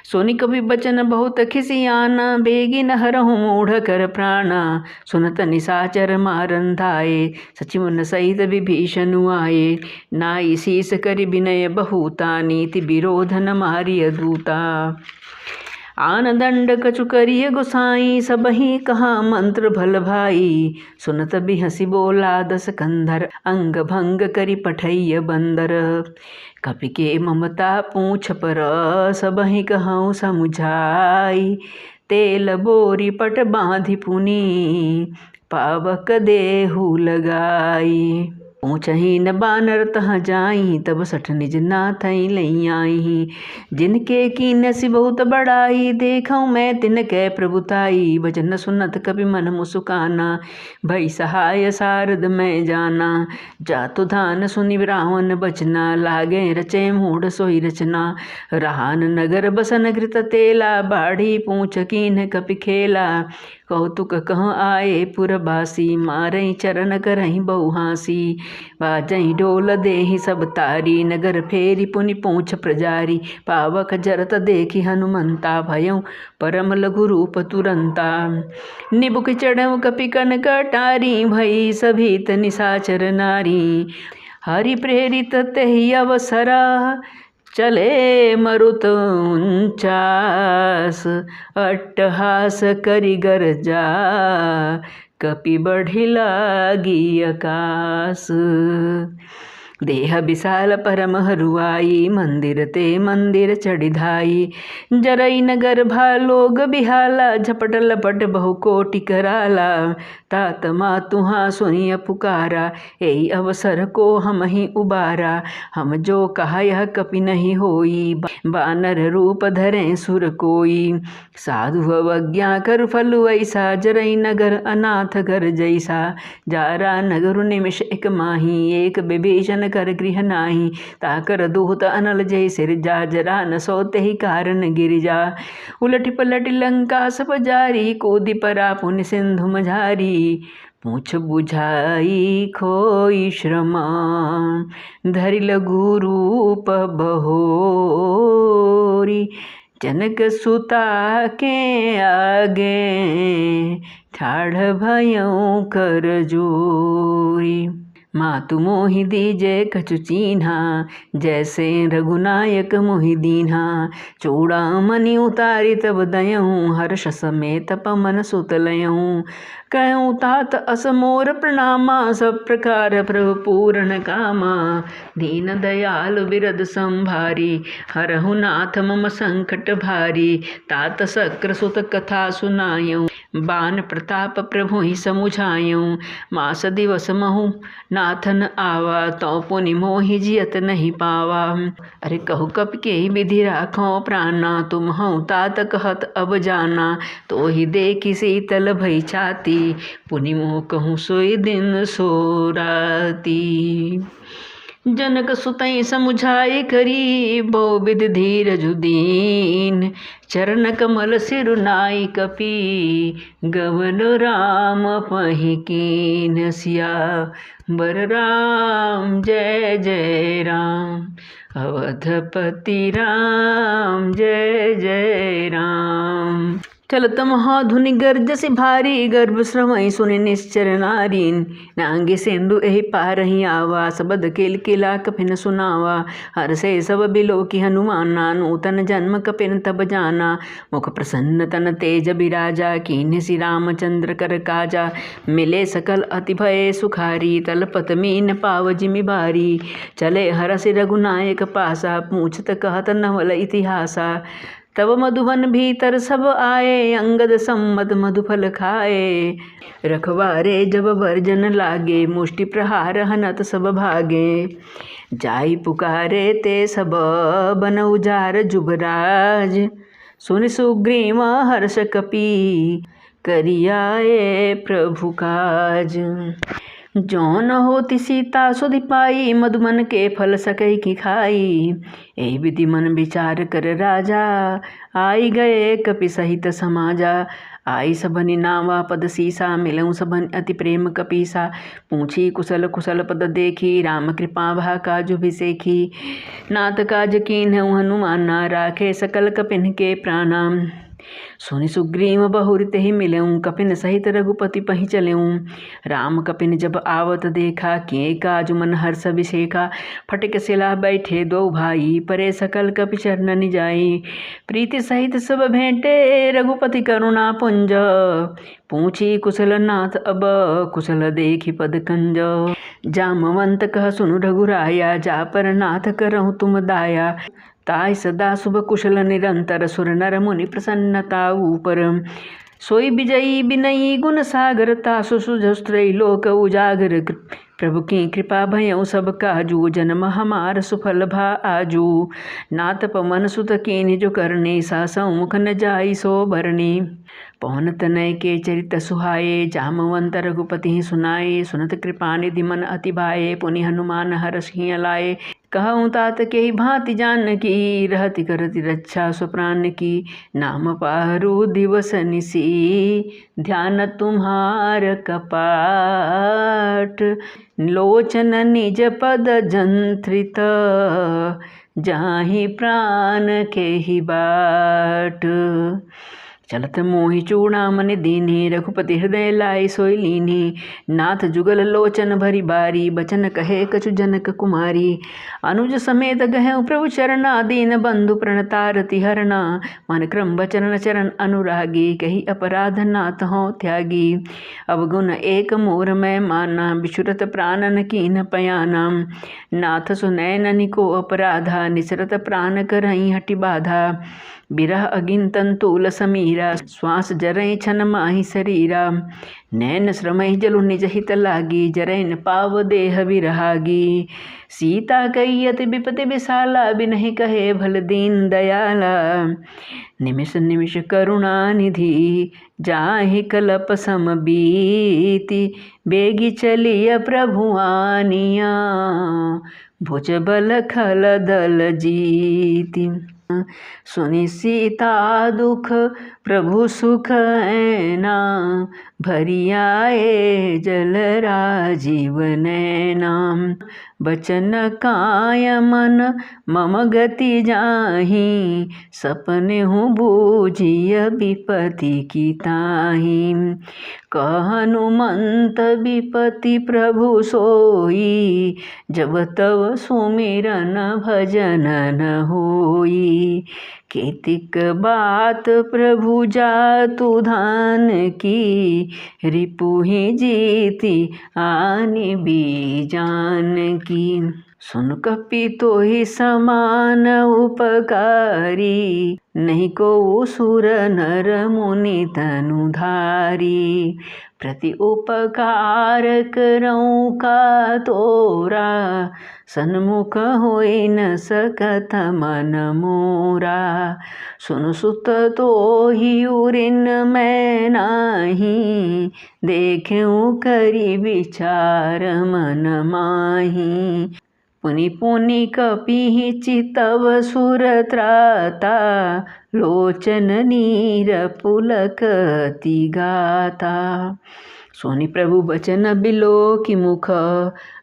सोनी कवि बचन बहुत खिसियाना, बेगी न हरहु मूढ़ कर प्राणा। सुनत निशाचर मारन धाये, सचिवन सहित विभीषण आये। नाई शीस करि विनय बहुता, नीति विरोध न मारिय दूता। आन दंड कछु करिय गोसाई, सबहि कहा मंत्र भल भाई। सुनत बिहसी बोला दस कंधर, अंग भंग करि पठैय बंदर। कपि के ममता पूछ पर, सबहि कहूँ समुझाई। तेल बोरी पट बाँधि पुनि, पावक देहु लगाई। ऊँचही न बानर तहाँ जाई, तब सठ निज नाथई लई आई। जिनके कीनसी बहुत बड़ाई, देखऊँ मैं तिनकै प्रभुताई। वचन सुनत कपि मन मुसुकाना, भई सहाय सारद मैं जाना। जातु धान सुनि रावण बचना, लागे रचे मूढ़ सोई रचना। रहान नगर बसन घृत तेला, बाढ़ी पूछ कीन कपि खेला। कौतुक कह आए पुरबासी, मारई चरण करही बहु हासी। बाजई ढोल देहि सब तारी, नगर फेरी पुनि पूछ प्रजारी। पावक जरत देखी हनुमंता, भयउ परम लघु रूप तुरंता। निबुक चढ़ऊ कपि कनक अटारी, भई सभीत निशाचर नारी। हरि प्रेरित तेहि अवसरा, चले मरुत उन्चास। अट्टहास करि गरजा, कपि बढ़ि लागी आकाश। देह विशाल परम हरुआई, मंदिर ते मंदिर चढ़ि धाई। जरई नगर भालोग बिहाला, झपट लपट बहु कोटि कराला। तात मातुहा सुनिय पुकारा, एहि अवसर को हम ही उबारा। हम जो कहा यह कपि नहीं होई, बानर रूप धरे सुर कोई। साधु अवज्ञा कर फलु ऐसा, जरई नगर अनाथ घर जैसा। जारा नगर निमिष एक माही, एक विभीषण कर गृह नाही। ताकर दूत अनल जय सिर जा, जरा न सोते ही कारण गिरिजा। उलट पलट लंका सब जारी, कूदि परा पुनि सिंधु मझारी। पूछ बुझाई खोई श्रमा, धरि लघु रूप बहोरी। जनक सुता के आगे, ठाढ़ भयउ कर जोरी। मातु मोहि दीजे कछु चीन्हा, जैसे रघुनायक मोहि दीन्हा। चूड़ामणि उतारी तब दयऊँ, हर्ष समेत पवन सुत लयऊँ। कहूँ तात अस मोर प्रणामा, सब प्रकार प्रभु पूर्ण कामा। दीन दयालु बिरद संभारी, हरहु नाथ मम संकट भारी। तात शक्र सुत कथा सुनायूँ, बान प्रताप प्रभु ही समुझायूँ। मास दिवस महु नाथन आवा, तो पुनि मोहि जियत नहीं पावा। अरे कहु कपि के विधि राखो प्राणा, तुम हूँ तात कहत अब जाना। तो ही देखी शीतल भई छाती, पुनि मोह कहूँ सोई दिन सो राती। जनक सुतई समुझाई करी, बहु विधि धीरजु दीन। चरण कमल सिरु नाई कपि, गवन राम पहि कीन। सियावर राम जय जय राम, अवधपति राम जय जय राम। चलत महाधुनि गर्जसि भारी, गर्भ श्रवई सुनि निश्चर नारी। नांगे सिंधु एहि पारहि आवा, सबद किलकिला कपिन सुनावा। हर्षे सब बिलोकी हनुमाना, नूतन जन्म कपिन तब जाना। मुख प्रसन्न तन तेज बिराजा, कीन्हसि रामचंद्र कर काजा। मिले सकल अति भय सुखारी, तलपत मीन पाव जिमि बारी। चले हरषि रघुनायक पासा, पूछत कहत नवल इतिहासा। तब मधुबन भीतर सब आए, अंगद सम्मत मधुफल खाए। रखवारे जब वर्जन लागे, मुष्टि प्रहार हनत सब भागे। जाई पुकारे ते सब बन उजार जुबराज। सुनि सुग्रीव हर्ष कपि, करियाए प्रभु काज। जौन होती सीता सुधि पाई, मधुमन के फल सकई की खाई। ए विधि मन विचार कर राजा, आई गए कपि सहित समाजा। आई सबनि नावा पद सीसा, मिलऊँ सबन अति प्रेम कपीसा। पूछी कुशल कुशल पद देखी, राम कृपा भा काजु भिसेखी। नाथ काज कीन्हु हनुमाना, राखे सकल कपिन के प्राणा। सुनि सुग्रीव बहुरि तेहि मिलऊँ, कपिन सहित रघुपति पहि चलऊँ। राम कपिन जब आवत देखा, किए काजु मन हर्ष अभिषेका। फटिक सिला बैठे दो भाई, परे सकल कपि चरणनि जाई। प्रीति सहित सब भेंटे, रघुपति करुणा पुंज। पूछी कुशल नाथ अब, कुशल देखि पद कंज। जामवंत कह सुनु रघुराया, जा पर नाथ करहु तुम दाया। ताय सदा शुभ कुशल निरंतर, सुर नर मुनि प्रसन्नता ऊपर। सोई विजयी विनयी गुण सागर, तासु सुजस्त्रय लोक उजागर। प्रभु की कृपा भयउ सब काजू, जन्म हमार सुफल भा आजू। नाथ पवन सुत कीन्हि जो करने, सा सौमुख न जाई सो भरनी। पवन तनय के चरित सुहाए, जामवंत रघुपति सुनाए। सुनत कृपा निधि मन अति भाए, पुनि हनुमान हरषि हिय लाए। कहऊँ तात के भांति जानकी, रहति करति रक्षा स्वप्राण की। नाम पारु दिवस निसी, ध्यान तुम्हार कपाट। लोचन निज पद जंत्रित, जाहि प्राण के ही बाट। चलत मोहि चूड़ामणि दीन्हि, रघुपति हृदय लाई सोई लीन्हि। नाथ जुगल लोचन भरी बारी, बचन कहे कछु जनक कुमारी। अनुज समेत गहउ प्रभु चरना, दीन बंधु प्रणतारति हरना। मन क्रम बचन चरण अनुरागी, कही अपराध नाथ हों त्यागी। अवगुण एक मोर मैं माना, बिछुरत प्राणन कीन्ह पयाना। नाथ सुनय ननिको अपराधा, निसरत प्राण करहीं हटि बाधा। बिरह अगिन तंतुल समीरा, श्वास जरई छन माहि शरीरा। नैन श्रमहि जलु निज हित लागी, जरैन पाव देह विरहागी। सीता कही अति विपति विशाला, बिनहि कहे भल दीन दयाला। निमिष निमिष करुणा निधि, जाहि कलप सम बीति। बेगी चलिय प्रभु आनिया, भुज बल खल दल जीति। सुनि सीता दुख प्रभु सुख ऐना, भरी आए जल राजीव नैना। बचन काय मन मम गति जाहि, सपने हूँ बूझिय विपति की ताहि। कह हनुमंत विपति प्रभु सोई, जब तब सुमिरन भजन न होई। केतिक बात प्रभु जातु धान की, रिपुहि जीति आनि बीजान की। सुन कपि तोहि समान उपकारी, नहीं को सुर नर मुनि तनुधारी। प्रति उपकार करऊँ का तोरा, सन्मुख होई न सकत मन मोरा। सुन सुत तोहि उरिन मैं नाही, देखूँ करि विचार मन माही। पुनि पुनि कपिहि चितव सुर त्राता, लोचन नीर पुलकति गाता। सोनि प्रभु बचन बिलोकि मुख,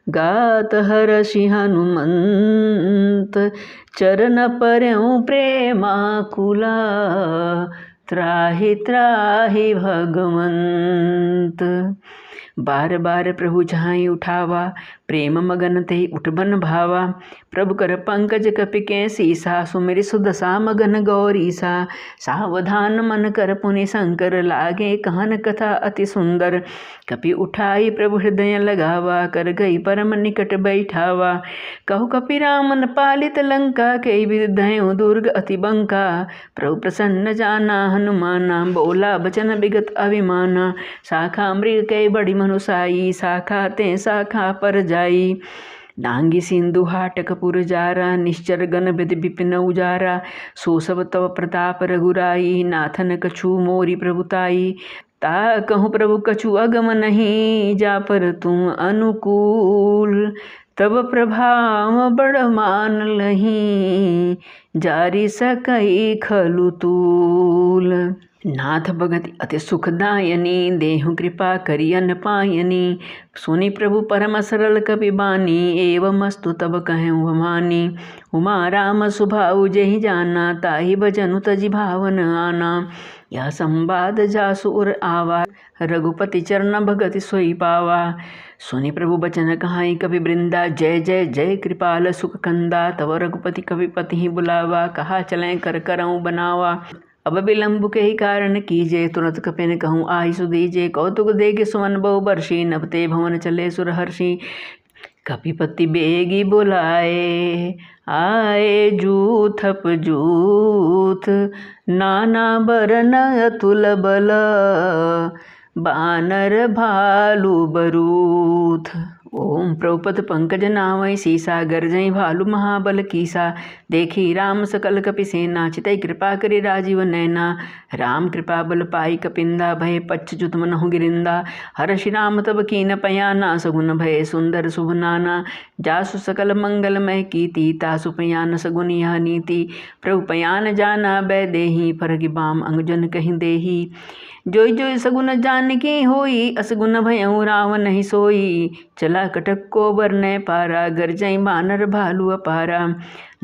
गात हरषि हनुमंत। चरण परऊँ प्रेमाकुला, त्राहि त्राहि भगवंत। बार बार प्रभु झाई उठावा, प्रेम मगन ते उठबन भावा। प्रभु कर पंकज कपि के सीसा, सुमिरि सुदशा मगन गौरीसा। सावधान मन कर पुनि शंकर, लागे कहन कथा अति सुंदर। कपि उठाई प्रभु हृदय लगावा, कर गई परम निकट बैठावा। कहु कपि रामन पालित लंका, कई विधयु दुर्ग अति बंका। प्रभु प्रसन्न जाना हनुमाना, बोला बचन विगत अभिमाना। शाखा मृग कई बड़ी मनुसाई, शाखा ते शाखा पर जाई। डांगी सिंधु हाटक पुर जारा, निश्चर गण विधि विपिन उजारा। सो सब तव प्रताप रघुराई, नाथन कछु मोरी प्रभुताई। ता कहूँ प्रभु कछु अगम नहीं, जा पर तुम अनुकूल। तब प्रभाव बड़ मान लही, जारी सकई खलु तूल। नाथ भगति अति सुखदायनी, देहु कृपा करियन पायनी। सुनि प्रभु परम सरल कपि बानी, एवमस्तु तब कहूँ भवानी। उमा राम सुभाउ जेहि जाना, ताहि भजनु तजि भावन आना। यह संवाद जासु उर आवा, रघुपति चरण भगति सोई पावा। सुनि प्रभु बचन कहाई कवि वृंदा, जय जय जय कृपाल सुख कंदा। तब रघुपति कवि पति ही बुलावा, कहा चलें कर करऊँ बनावा। अब विलम्ब के ही कारण कीजे, तुरंत कपिन कहूँ आहि सुदीजे। कौतुक देगे सुमन बहु बर्षी, नभते भवन चले सुर हर्षि। कपिपति बेगी बुलाए, आए जूथप जूथ। नाना बरन अतुल बल, बानर भालू बरूथ। ओम प्रभुपद पंकज नावै, सीसा गर्जई भालू महाबल कीसा। देखी राम सकल कपि सेना, चितई कृपा करि राजीव नैना। राम कृपा बल पाई कपिंदा, भय पच्युत मनहु गिरिंदा। हर्षि राम तब कीन पयाना, सगुन भय सुंदर शुभ नाना। जासु सकल मंगलमय कीर्ति, तासु पयान सगुन यह नीति। प्रभु पयान जाना बै देही, फरगि बाम अंगजन कहीं देही। जोई जोई सगुन जानकी होई, असगुन भयउ रावण नहीं सोई। चला कटक को बरनै पारा, गरजई बानर भालू अपारा।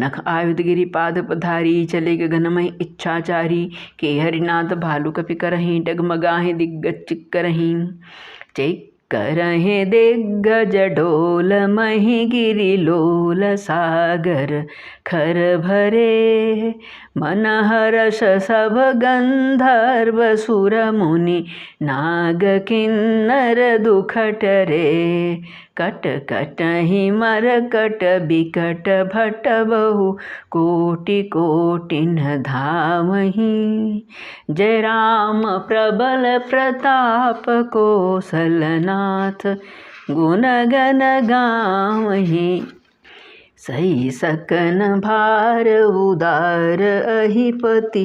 नख आयुध गिरि पाद पधारी, चले गगनमय इच्छाचारी। के हरिनाथ भालू कपि करहीं, डगमगाहें दिग्गज चिक्करहीं। करहे दिग्गज ढोल, मही गिरि लोल सागर खर भरे। मन हर्ष सब गंधर्व सुर मुनि, नाग किन्नर दुखट रे। कट कट ही मरकट बिकट भट बहु, कोटि कोटिन धावहीं। जय राम प्रबल प्रताप कौशलनाथ, गुण गण गावहीं। सही सकन भार उदार अहिपति,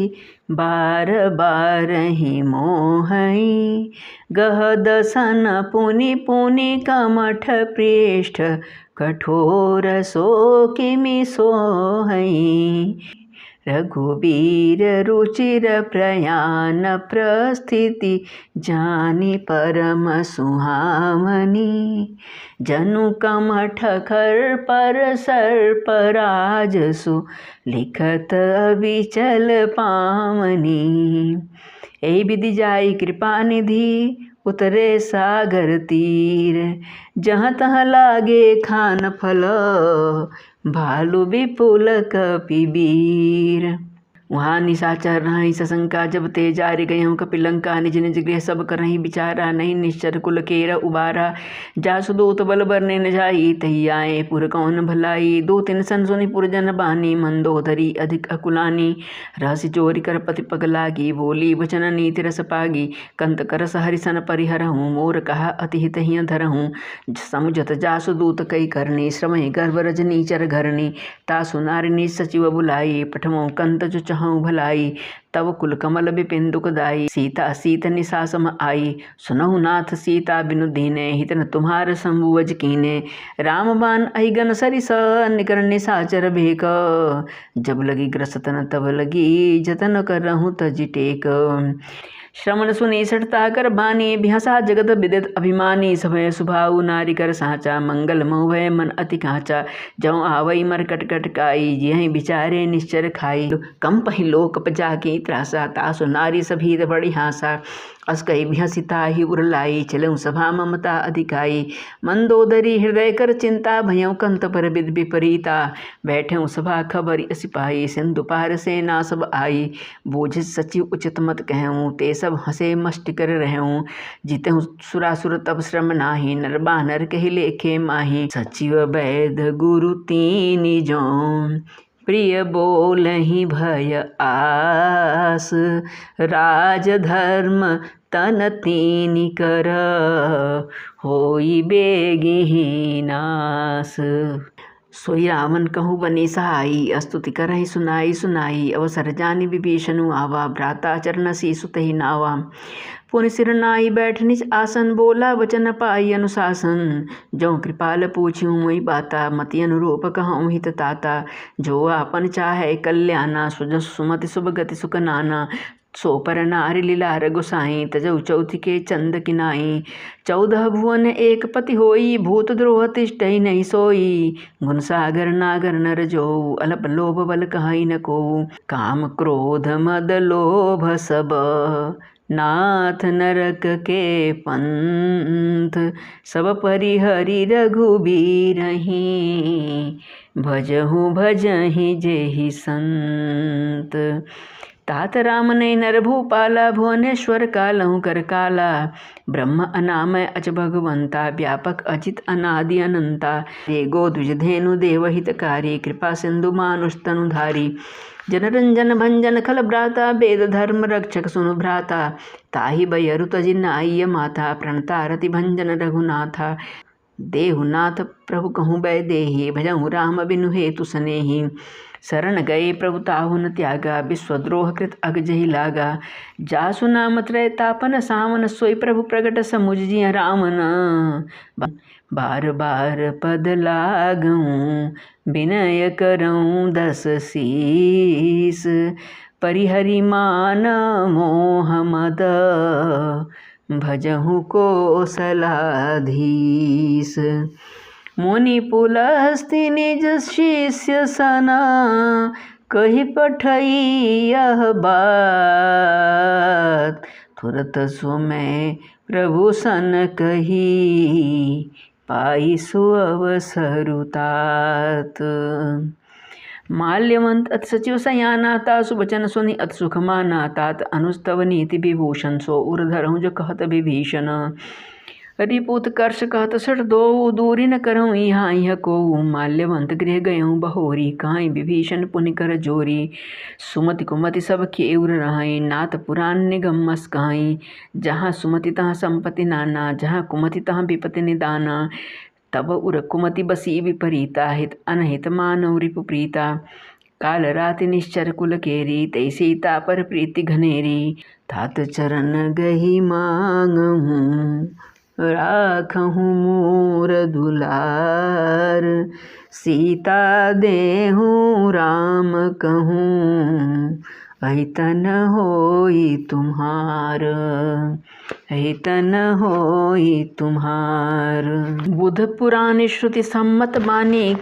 बार बार ही मोहई। गह दसन पुनि पुनि कमठ पृष्ठ, कठोर सो किमि सोहई। रघुबीर रुचिर प्रयाण प्रस्थिति, जानी परम सुहावनी। जनु कमठ खर पर सर्प राजसु, लिखत अविचल पावनी। एहि विधि जाई कृपा निधि, उतरे सागर तीर। जहाँ तहाँ लागे खान फल, भालू विपुल कपिबीर। वहाँ निशाचर रही सशंका, जब ते जारि गयहूँ कपिलंका। निज निज गृह सब करहीं बिचारा, नहीं निश्चर कुल केर उबारा। जासु दूत बल बरने न जाई, तही आए पुर कौन भलाई। दो तिन सन सुनि पुरजन बानी, मंदोदरी अधिक अकुलानी। रहसि चोरी कर पति पग लागी, बोली वचन नीति रस पागी। कंत करस हरिसन परिहरहूँ, मोर कहा अति हित हिय धरहूँ। समुझत जासु दूत कई करनी, श्रमहि गर्भ रजनी चर घरनी। तासु नारिनी सचिव बुलाई, पठमों कंत जो चहु भलाई। तब कुल कमल बिपिन दुखदाई, सीता सीत निशा सम आई। सुनहु नाथ सीता बिनु दीने, हितन तुम्हार संबुअज कीने। राम बाण अहिगन सरिस, निकर निशाचर भेक। जब लगी ग्रसतन तब लगी, जतन करहूँ तजि टेक। श्रवण सुनी सठता कर बानी, बिहसा जगत विदित अभिमानी। सभय सुभाऊ नारी कर साँचा, मंगल मोह मन अति काँचा। जौ आवई मर कट कट काई, यही बिचारे निश्चर खाई। कंपहि लोक पजाकी त्रासा, तासु नारी सभीत बड़ी हासा। अस कही बिहसिता ही उरलाई, चलऊँ सभा ममता अधिकाई। मंदोदरी हृदय कर चिंता, भयऊ कंत पर विद विपरीता। बैठेऊ सभा खबर सिपाही, सिंधु पार सेना सब आई। बूझ सचिव उचित मत कहूँ, ते सब हंसे मष्ट कर रहूँ। जीतहूँ सुरासुर तब श्रम नाही, नर बानर कहि लेखे माही। सचिव वैद गुरु तीनि जों, प्रिय बोलहि भय आस। राज धर्म तन तीनि कर, होई बेगिहि नास। सोई रावण कहूँ बनी सहाई, स्तुति करहि सुनाई सुनाई। अवसर जानि विभीषणु आवा, भ्राता चरण शीसु तहि नावा। पुनि सिर नाई बैठ निज आसन, बोला वचन पाई अनुशासन। जो कृपाल पूछ्यूं मोई बाता, मति अनुरूप कहूँ हित ताता। जो आपन चाहे कल्याणा, सुजस सुमति शुभ गति सुख नाना। सो पर नारि लीलार गोसाई, तजौ चौथि के चंद किनाई। 14 भुवन एक पति होई, भूत द्रोह तिष्ठई नहीं सोई। गुण सागर नागर नर जो, अल्प लोभ बल कहई न को। काम क्रोध मद लोभ सब, नाथ नरक के पंथ। सब परिहरि रघुबीरहि, भजहु भजहि जेहि संत। तात राम ने नर भूपाला, भुवनेश्वर कालहु कर काला। ब्रह्म अनामय अच भगवंता, व्यापक अजित अनादि अनंता। रे गो द्विज धेनु देवहितकारी, कृपा सिंधु मानुष तनुधारी। जनरंजन भंजन खल भ्राता, वेद धर्म रक्षक सुनु भ्राता। ताहि बयरु तजि नाई माथा, प्रणता रति भंजन रघुनाथा। देहुनाथ प्रभु कहूँ बैदेही, भजहु राम बिनु हेतु सनेही। शरण गए प्रभु ताहु न त्यागा, विश्वद्रोह कृत अग जहि लागा। जासु नाम त्रय तापन सावन, सोई प्रभु प्रगट समुझ जिय रामन। बार बार पद लागऊं, विनय करऊं 10 शीस। परिहरि मान मोह मद, भजहु कोसलाधीश। मुनि पुलस्त्य निज शिष्य सना, कहि पठई यह बात। तुरत सो मैं प्रभु सन कही, पाई सो अवसरु तात। माल्यवंत अत सचिव सयाना, तासु वचन सुनि अत सुख माना। तात अनुस्तव नीति विभूषण, सो उर धरहु जो कहत विभीषण। रिपुत कर्ष कहत सठ दो, दूरी न करऊँ यहाँ यह को। माल्यवंत गृह गयऊँ बहोरी, कहाई विभीषण पुनि कर जोरी। सुमति कुमति सब केउर रहाई, नाथ पुराण निगम मस कहाई। जहाँ सुमति तहाँ संपत्ति नाना, जहाँ कुमति तहाँ विपति निदाना। तब उर कुमति बसी विपरीता, हित अनहित मानव रिपु प्रीता। काल राति निश्चर कुल केरी, तै सीता पर प्रीति घनेरी। तात चरण गही मांगहूँ, राखहूँ मोर दुलार। सीता देहूँ राम कहूँ, अहितन होई तुम्हार। अहितन होई तुम्हार। बुध पुराण श्रुति सम्मत बानी,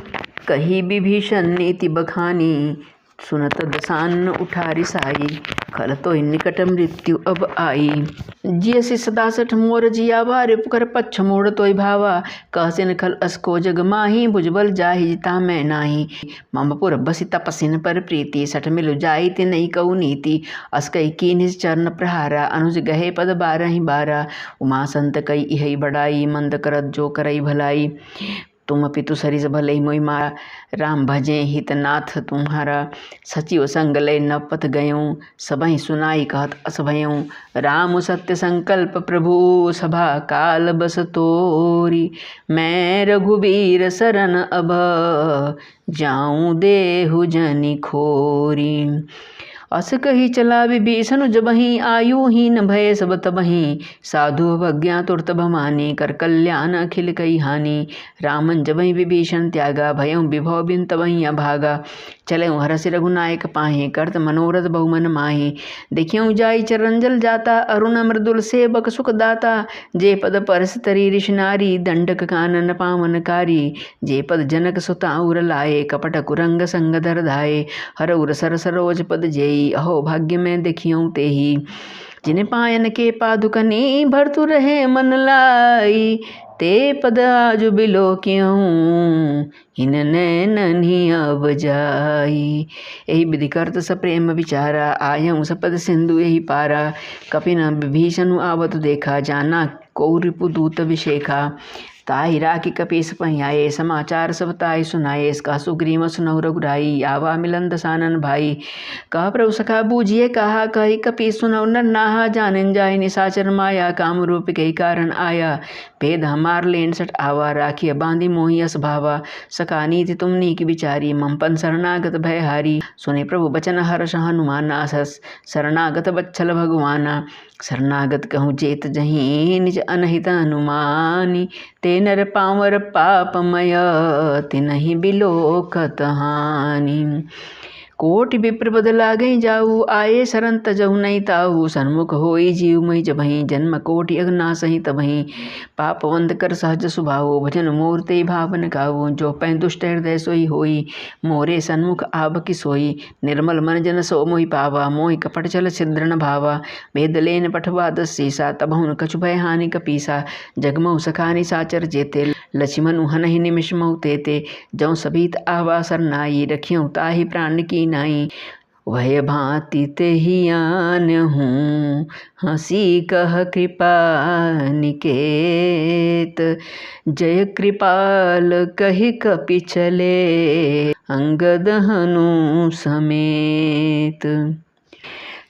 कही विभीषण नीति बखानी। सुनत दसानन उठारी साई, खल तो निकट मृत्यु अब आई। जियसि सदा सठ मोर जियावा, रिपुकर पच्छ मोड़ तोय भावा। कहसिन खल असको जग माही, भुजबल जाहि जिता मैं नाही। ममपुर बसि तपसिन पर प्रीति, सठ मिलु जाई तिनहि कऊ नीति। अस कई कीन्हि चरण प्रहारा, अनुज गहे पद 12 12। उमा संत कई इहै बड़ाई, मंद करत जो करई भलाई। तुम पितु सरिस भले मोई मारा, राम भजे हितनाथ तुम्हारा। सचिव संग लय नपथ गयूँ, सबहि सुनाई कहत अस भयूँ। राम सत्य संकल्प प्रभु, सभा काल बस तोरी। मैं रघुबीर शरण अब, जाऊँ देहु जनि खोरी। अस कही चला विभीषण जबहि, आयुहीन भय सब तबहि। साधु अवज्ञा तुरत भमानी, कर कल्याण अखिल कई हानि। रामन जबहि विभीषण त्यागा, भयउ विभव बिन तबहि अभागा। चलऊँ हरषि रघुनायक पाहि, करत मनोरथ बहुमन माहि। देखियऊँ जाई चरण जल जाता, अरुण मृदुल सेवक सुख दाता। जे पद परस तरी ऋषि नारी, दंडक कानन पावनकारी। जे पद जनक सुता उर लाए, कपट कुरंग संग धर धाये। हर उर सर सरोज पद जेई, अहो भाग्य में देखियऊँ तेही। जिन पायन के पादुकनी, भरतु रहे मन लाई। ते पद आजु बिलो क्यों, हिन नैनहि अब जाई। यही विधि करत सप्रेम विचारा, आयऊँ सपद सिंधु यही पारा। कपिन विभीषण आवत देखा, जाना को रिपु दूत विशेखा। ताहि राखी कपीस पहियाए, समाचार सब ताहि सुनाए। इसका सुग्रीव सुनहु रघुराई, आवा मिलन दसानन भाई। कह प्रभु सखा बूझिए कहा, कही कपीस सुनहु नर नाहा। जानन जाय निशाचर माया, काम रूप कई कारण आया। भेद हमार लेन सट आवा, राखिय बांधी मोहि यस भावा। सका नीति तुम नीक विचारी, ममपन शरणागत भय हारी। सुने प्रभु बचन हर्ष हनुमाना, शरणागत बच्छल भगवाना। शरणागत कहूँ जेत जहीं, निज अनहित हनुमानी। ते नर पावर पापमय, तिनहि बिलोकत हानि। कोटि विप्र बद लागई जाऊ, आए शरण तजहु नहीं ताऊ। सन्मुख होई जीव मई जबहि, जन्म कोटि अगनासहि तबहि। पाप वंद कर सहज सुभाऊ, भजन मोर ते भावन गाऊ। जो पै दुष्ट हृदय सोई होई, मोरे सन्मुख आब कि सोई। निर्मल मन जन सो मोहि पावा, मोहि कपट छल छिद्र न भावा। वेद लेन पठवा दस सीसा, तबहुन कछु भय हानि कपीसा। जगमहु सखानि साचर जेते, लक्ष्मणु हनहि निमिष महु तेते। जौ सभीत आवा सरनाई, रखियौ ताहि प्राण की नाई। वह भांति तेहि आन्हूँ, हंसी कह कृपा निकेत। जय कृपाल कहि कपि चले, अंगद हनु समेत।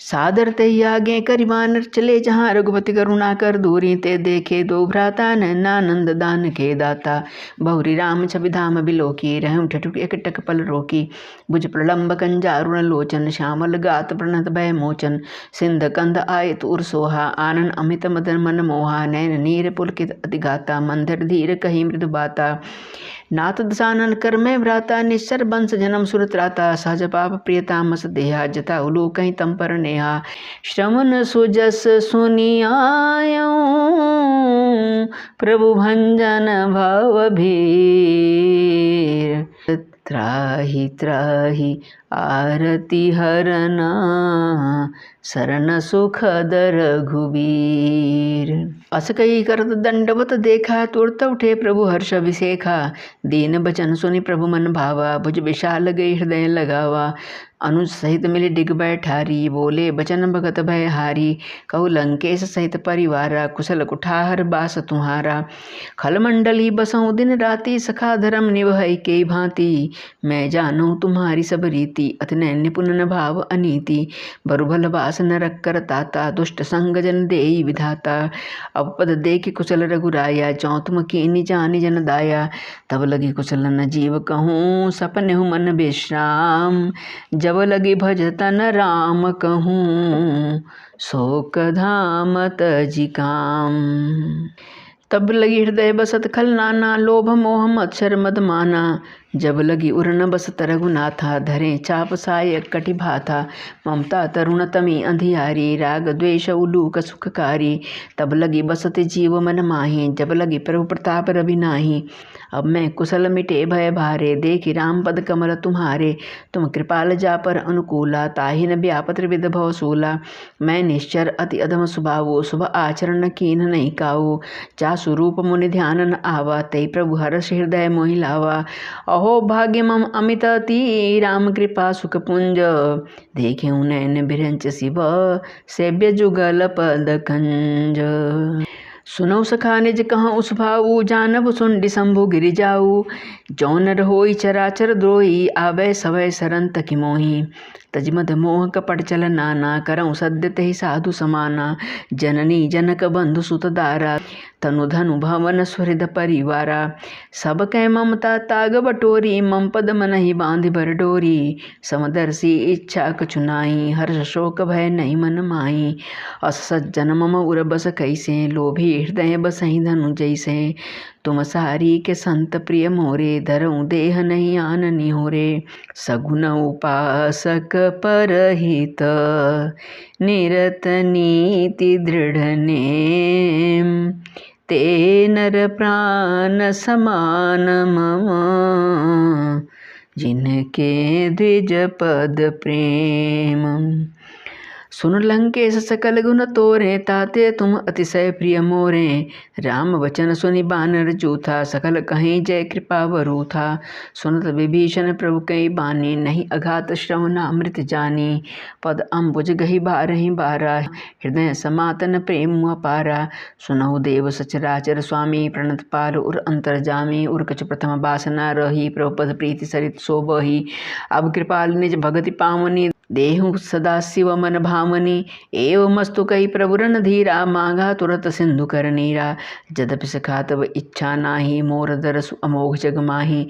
सादर तहि आगे करि बानर चले, जहाँ रघुपति करुणा कर दूरी। ते देखे दो भ्राता नंद दान के दाता। बहुरी राम छवि धाम बिलोकी, रहूं ठठुक एकटक पल रोकी। भुज प्रलंब कंजारुण लोचन, श्यामल गात प्रणत भय मोचन। सिंध कंध आयत उर सोहा, आनन अमित मदन मन मोहा। नैन नीर पुलकित अतिगाता, मंदिर धीर कही मृदु बाता। नाथ दसानन कर में भ्राता, निश्चर बंश जन्म सुर त्राता। सहज पाप प्रियता मस देहा, जता उलू कहीं तम पर नेहा। श्रवण सुजस सुनियायूं, प्रभु भंजन भाव भीर। त्राहि त्राहि आरती हरना, शरण सुखद रघुबीर। अस कही करत दंडवत देखा, तुरत उठे प्रभु हर्ष अभिषेखा। दीन बचन सुनि प्रभु मन भावा, भुज विशाल गई हृदय लगावा। अनुज सहित मिले डिग बैठारी, बोले बचन भगत भय हारी। कहु लंकेश सहित परिवारा, कुशल कुठार बास तुम्हारा। खलमंडली बसऊं दिन राति, सखा धर्म निभई के भांति। मैं जानूं तुम्हारी सब रीति, अतिनय निपुण न भाव अनीति। बरुभल बास न रख ताता, दुष्ट संग जन देई विधाता। अब पद देखि कुशल रघुराया, जौ तुम कीनि जानि जन दाया। तब लगी कुशल न जीव कहूँ, सपने मन विश्राम। जब लगी भजतन राम कहूँ, शोक धाम तजि काम। तब लगी हृदय बसत खल नाना, लोभ मोह मत्सर मद माना। जब लगी उरन बसत रघुनाथा, धरे चाप साय कटि भाथा। ममता तरुण तमी अंधियारी, राग द्वेष उलूक सुखकारी। तब लगी बसत जीव मन माही, जब लगी प्रभु प्रताप रवि नाही। अब मैं कुशल मिटे भय भारे, देखि राम पद कमल तुम्हारे। तुम कृपाल जा पर अनुकूला, ताहि न व्यापत त्रिविध भव सूला। मैं निश्चर अति अधम स्वभावो, शुभ आचरण कीन नहीं काऊ। जा स्वरूप मुनि ध्यान न आवा, तै प्रभु हर्ष हृदय मोहि लावा। अहो भाग्य मम अमित अति, राम कृपा सुख पुंज। देखे नैन बिरंच शिव, सेव्य जुगल पद कंज। सुनौ सखा निज कहाँ उस भाऊ, जानब सुंडी शंभु गिरि जाऊ। जौनर होई चराचर द्रोही, आवे सवै शरण तकि मोही। तजमद मोह कपट चल नाना, करऊँ सद्य तेहि साधु समाना। जननी जनक बंधु सुत दारा, तनु धनु भवन सुहृद परिवारा। सब कै ममता ताग बटोरी, मम पद मनहि बांधि भर डोरी। समदर्शी इच्छा कछु नाहीं, हर्ष शोक भय नहीं मन माही। अस सज्जन मम उर बस कैसे, लोभी हृदय बसहि धनु जैसे। तुम सारी के संत प्रिय मोरे, धरऊँ देह नहीं आन निहोरे। सगुन उपासक परहित, निरत नीति दृढ़ नेम। ते नर प्राण समान मम, जिनके द्विज पद प्रेम। सुन लंकेश सकल गुण तोरे, ताते तुम अतिशय प्रिय मोरे। राम वचन सुनि बानर जूथा, सकल कहीं जय कृपा वरू था। सुनत विभीषण प्रभु कई बानी, नहीं अघात श्रवण अमृत जानी। पद अम्बुज गही बारहि बारा, हृदय समातन प्रेम अपारा। सुनहु देव सचराचर स्वामी, प्रणत पाल उर अंतरजामी। उर कछ प्रथम बासना रही, प्रभु पद प्रीति सरित सोबही। अब कृपाल निज भगति पावनी, देहु सदा शिव मन भावनी। एवमस्तु कही प्रभु रणधीरा, मांगा तुरत सिंधु कर नीरा। जदपि सखा तब इच्छा नाही, मोर दरसु अमोघ जग माही।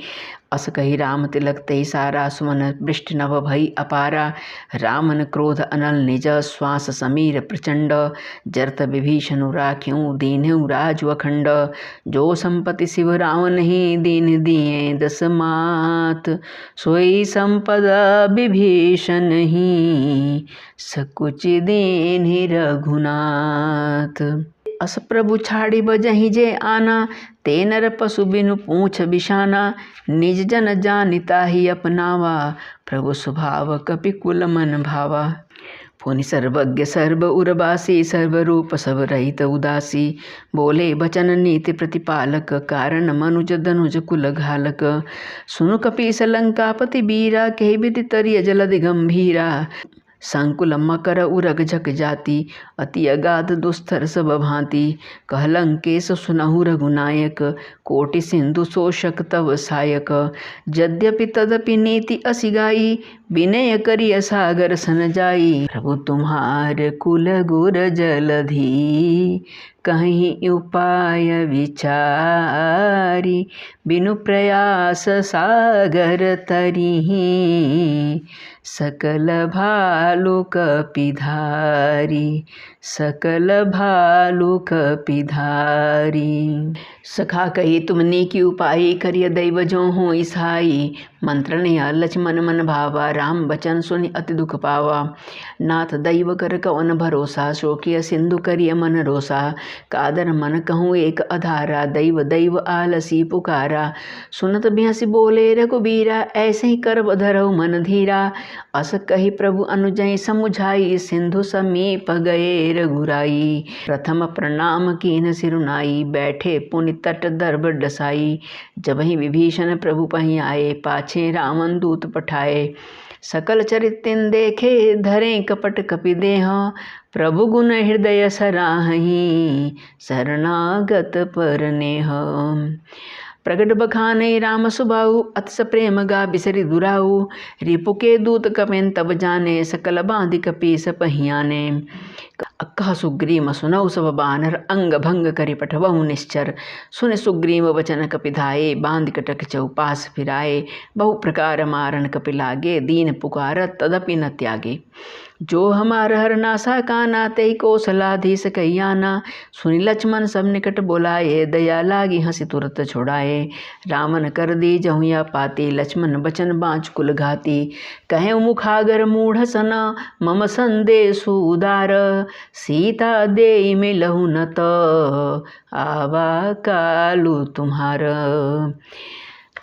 अस कही राम तिलक तई सारा, सुमन वृष्टि नभ भई अपारा। रामन क्रोध अनल निज, श्वास समीर प्रचंड। जरत विभीषण राख्यूं, दीन्हु राजु अखंड। जो संपत्ति शिव रावण ही, दीन दिए दस मात। सोई संपदा विभीषण ही, सकुच दीन्हि रघुनाथ। अस प्रभु छाड़ी बजहि जे आना, ते नर पशु बिनु पूछ बिशाना। निज जन जानिता ही अपनावा, प्रभु स्वभाव कपिकुल मन भावा। पुनि सर्वज्ञ सर्व उर्वासी, सर्वरूप सब रहित उदासी। बोले बचन नीति प्रतिपालक, कारण मनुज धनुज कुल घालक। सुनु कपीस लंकापति बीरा, कहि विधि तरिय जलधि गंभीरा। संकुल मकर उरग झक जाति, अति अगाध दुस्तर सब भांति। कह लंकेश सुनहु रघुनायक, कोटि सिंधु शोषक तव सायक। यद्यपि तदपि नीति असि गाई, विनय करिय सागर सन जाई। प्रभु तुम्हार कुल गुर जलधि, कहीं उपाय विचारी। बिनु प्रयास सागर तरिहि, सकल भालु कपिधारी। सकल भालु कपिधारी। सखा कही तुम नेकी उपाय, करिय दैव जो हो ईसाई। मंत्रण लक्ष्मण मन भावा, राम बचन सुनि अति दुख पावा। नाथ दैव कर कवन भरोसा, शोकिय सिंधु करिय मन रोसा। कादर मन कहूँ एक अधारा, दैव दैव आलसी पुकारा। सुनत बिहसी बोले रघुबीरा, ऐसे ही कर धरऊ मन धीरा। अस कही प्रभु अनुजय समुझाई, सिंधु समीप गए रघुराई। प्रथम प्रणाम कीन सिरुनाई, बैठे पुनि तट दर्भ डसाई। जबहि विभीषण प्रभु पहीं आए, पाछे रावण दूत पठाए। सकल चरितिन देखे, धरे कपट कपि देह। प्रभु गुण हृदय सराहि, शरणागत पर नेह। प्रगट बखाने राम सुबाहु, अतिस प्रेम गा बिसरि दुराहु। रिपु के दूत कपिन तब जाने, सकल बांधि कपीस पहियाने। कह सुग्रीव सुनऊ सब बानर, अंग भंग करि पठबहु निश्चर। सुन सुग्रीव वचन कपिधाये, बांध कटक चौपास फिराए। बहु प्रकार मारन कपि लागे, दीन पुकारत तदपि न त्यागे। जो हमार हर नासा काना, तेई कौशलाधीश कहियाना। सुनि लक्ष्मण सब निकट बोलाए, दया लागी हंसी तुरत छुड़ाए। रावण कर दी जहुया पाती, लक्ष्मण बचन बाँच कुल घाती। कहे मुखागर मूढ़ सना, मम संदेशु उदार। सीता देई मिलहु न त, आवा कालु तुम्हार।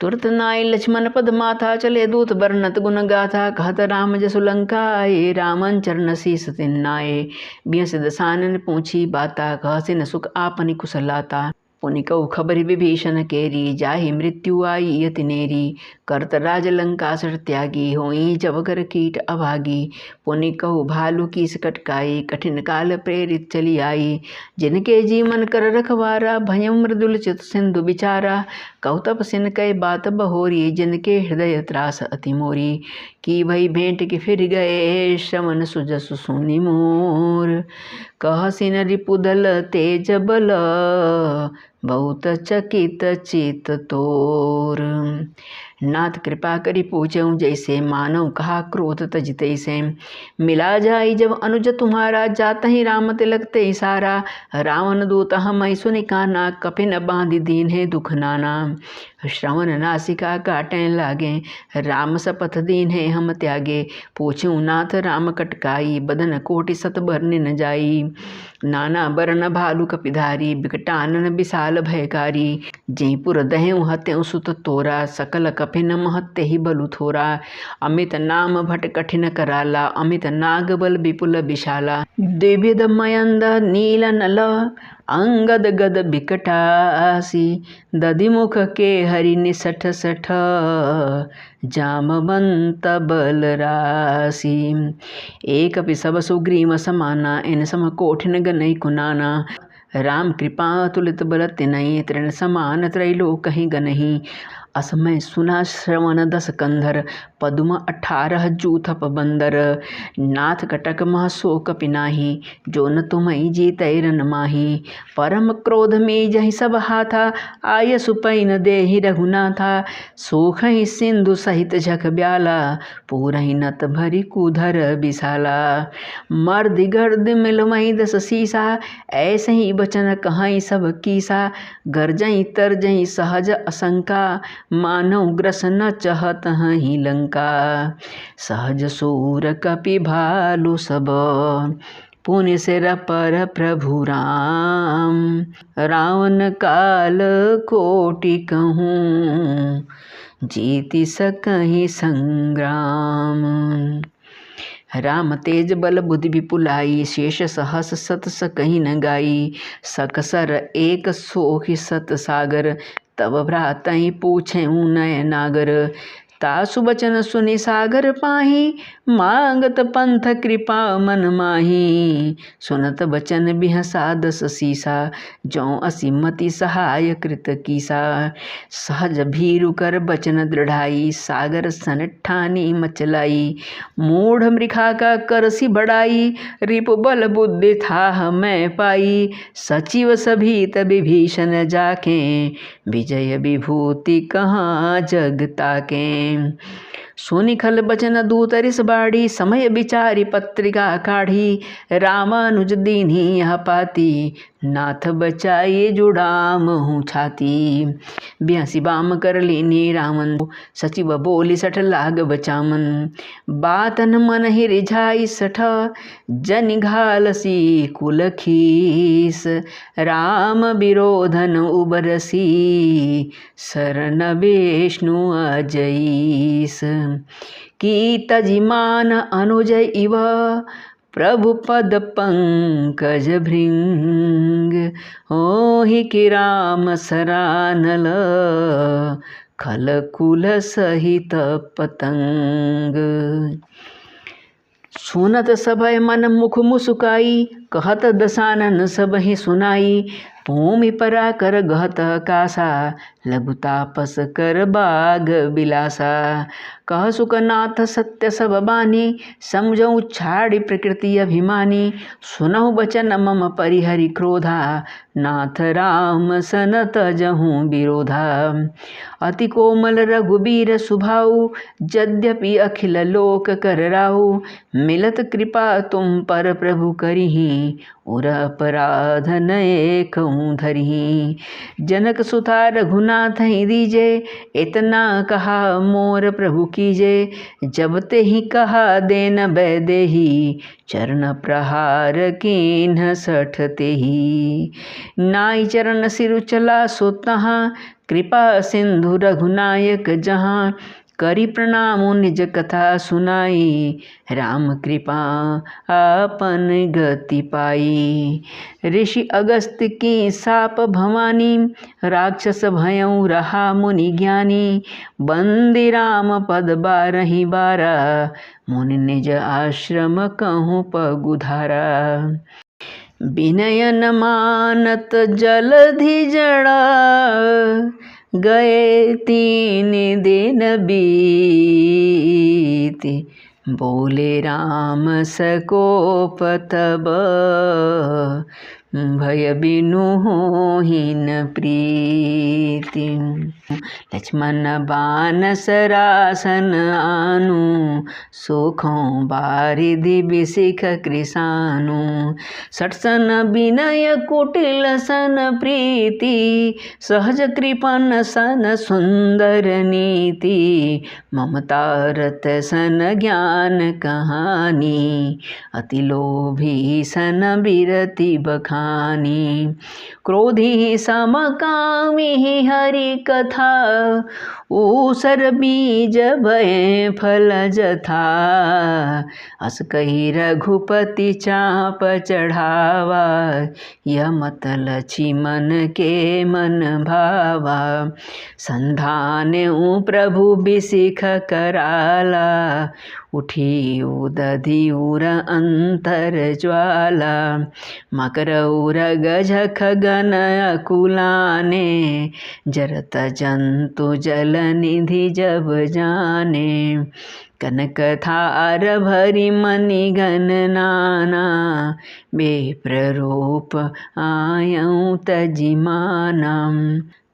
तुरत नाय लक्ष्मण पद माथा, चले दूत बरनत गुण गाथा। कहत राम जसु लंका आए, रामन चरण शीस तिन नाए। बियस दसानन पूछी बाता, कहसिन सुख आपनि कुशलाता। पुनि कहु खबरि विभीषण केरी, जाहि मृत्यु आई अति नेरी। करत राज लंका सर त्यागी, होई जब कर कीट अभागी। पुनि कहु भालु कीस कटकाई, कठिन काल प्रेरित चली आई। जिनके जीवन कर रखवारा, भयम मृदुल चित सिंधु बिचारा। कहु तपसिन कई बात बहोरी, जिनके हृदय त्रास अति मोरी। की भई भेंट के फिर गए, श्रवण सुजसु सुनि मोर। कहसिन रिपुदल तेज बल, बहुत चकित चित तोर। नाथ कृपा करि पूछऊँ जैसे, मानव कहा क्रोध तज तैसे। मिला जाई जब अनुज तुम्हारा, जातहि राम तिलक ते सारा। रावण दूत हमहि सुनि काना, कपिन बांधि दीन्हे दुख नाना। श्रवण नासिका काटें लागे, राम सपथ दीन्हे हम त्यागे। पूछूं नाथ राम कटकाई, बदन कोटि सत बरनि न जाई। नाना बरन भालु कपिधारी, बिकटानन बिसार काल भयकारी। जयपुर दहेउ हत्यउ सुत तोरा, सकल कफिन महत्य ही बलु थोरा। अमित नाम भट कठिन कराला, अमित नाग बल विपुल विशाला। द्विविध मयंद नील नल, अंगद गद बिकटासी। दधिमुख के हरि निसठ सठ, जामवंत बल राशि। एक पिसव सुग्रीव समाना, इन सम कोठिन गनई कुनाना। राम कृपा तुलित बल तिनहि, तृण समान त्रैलोक ही गनहि। असमय सुना श्रवण दस कंधर, पदुम 18 जूथप बंदर। नाथ कटक मह शोक पिनाही, जो न तुम्हि जीतै रन माही। परम क्रोध में जहि सब हाथा, आय सुपैन देहि रघुनाथा। सोखहि सिंधु सहित झख ब्याला, पूरहि नत भरी कुधर विशाला। मर्दि गर्द मिलमहि दस सीसा, ऐसे ही बचन कहई सब कीसा। गरजई तरजई सहज असंका, मानव ग्रस न चहत ही लंका। सहज सूर कपि भालु सब, पुनि सिर पर प्रभु राम। रावण काल कोटि कहूँ, जीति सकहि संग्राम। राम तेज बल बुद्धि विपुलाई, शेष सहस सत सकहि न गाई। सकसर एक सोखि सत सागर, तब भ्रातहि पूछेउ नय नागर। तासु बचन सुनि सागर पाही, मांगत पंथ कृपा मन माही। सुनत बचन बिहसा दस सीसा, जौं असिमति सहाय कृत कीसा। सहज भीरु कर बचन दृढ़ाई, सागर सन ठानी मचलाई। मूढ़ मृखा का करसी बढ़ाई, रिपु बल बुद्धि था मैं पाई। सचिव सभीत विभीषण जाके, विजय विभूति कहाँ जग ताके। सुनि खल बचन दूत रिस बाढ़ी, समय विचारी पत्रिका काढ़ी। रामानुज दीन्ही यह पाती, नाथ बचाइए जुड़ाम हूँ छाती। बिहसी बाम कर लीनी रावण, सचिव बोली सठ लाग बचामन। बातन मन ही रिझाई सठ, जन घालसी कुल खीस। राम विरोधन उबरसी, शरण विष्णु अजईस। की तजिमान अनुज इव, प्रभु पद पंकज भृंग। ओहि कि राम सरानल, खल कुल सहित पतंग। सुनत सभय मन मुख मुसुकाई, कहत दसानन सब ही सुनाई। भूमि परा कर गहत कासा, लघु तापस कर बाग बिलासा। कह सुकनाथ सत्य सब बानी, समझऊ छाड़ी प्रकृति अभिमानी। सुनहु बचन मम परिहरि क्रोधा, नाथ राम सन तजहूँ विरोधा। अति कोमल रघुबीर सुभाऊ, यद्यपि अखिल लोक कर राहु। मिलत कृपा तुम पर प्रभु करिहि, उर अपराध नए कहूँ धरिहि। जनक सुता रघुनाथ ही दीजे, इतना कहा मोर प्रभु कीजे। जब ते ही कहा देन बैदेही, चरण प्रहार कीन्ह सठ तेहि। नाई चरण सिरु चला सो तहाँ, कृपा सिंधु रघुनायक जहाँ। करी प्रणाम निज कथा सुनाई, राम कृपा आपन गति पाई। ऋषि अगस्त की साप भवानी, राक्षस भयउ रहा मुनि ज्ञानी। बंदी राम पद बारहि बारा, मुनि निज आश्रम कहूँ पगुधारा। विनय न मानत जलधि जड़ा, गए 3 दिन बीति। बोले राम सकोप तब, भय बिनु होहिन प्रीति। लक्ष्मण बान सरासन आनु, सुखों बारिधि बिसिख कृसानु। सटसन विनय कुटिल सन प्रीति, सहज कृपन सन सुंदर नीति। ममता रत सन ज्ञान कहानी, अति लोभी सन बिरति बखानी। हानि। क्रोधी समकामी हरि कथा, ऊसर बीज भय फल जथा। अस कही रघुपति चाप चढ़ावा, यह मत लक्ष्मण के मन भावा। संधान्यु प्रभु बिसिख कराला, उठी उदधि उर अंतर ज्वाला। मकर उर गज खगन अकुलाने, जरत जंतु जल निधि जब जाने। कनक थार भरी मणि घन नाना, बेप्र रूप आयऊ तजिमाना।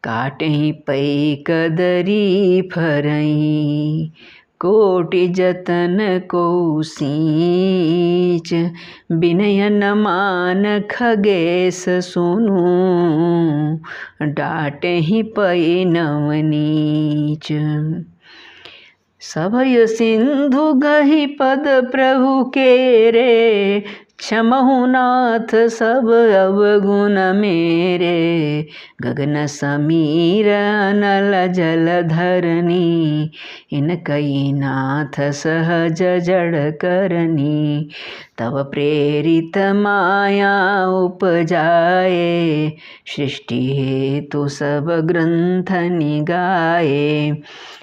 काटहि पै कदरी फरई, कोटि जतन को सींच। बिनय न मान खगेश सुनु, डांटहि पै नवनीच। सभय सिंधु गहि पद प्रभु केरे, क्षमहु नाथ सब अवगुण मेरे। गगन समीर अनल जल धरनी, इनकई नाथ सहज जड़ करनी। तब प्रेरित माया उपजाए, सृष्टि हेतु सब ग्रंथ निगाए।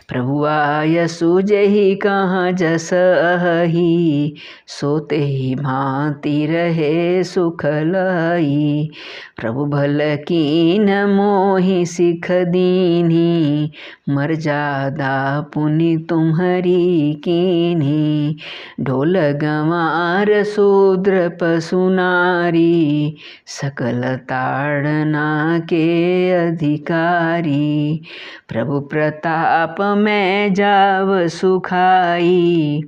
प्रभु आय सुजहि कहाँ जस अहि, सोते ही भांति रहे सुख लई। प्रभु भल कीन मोहि सिख दीन्ही, मर्यादा पुनि तुम्हरी कीन्ही। ढोल गंवार शूद्र पशु नारी, सकल ताड़ना के अधिकारी। प्रभु प्रताप में जाव सुखाई,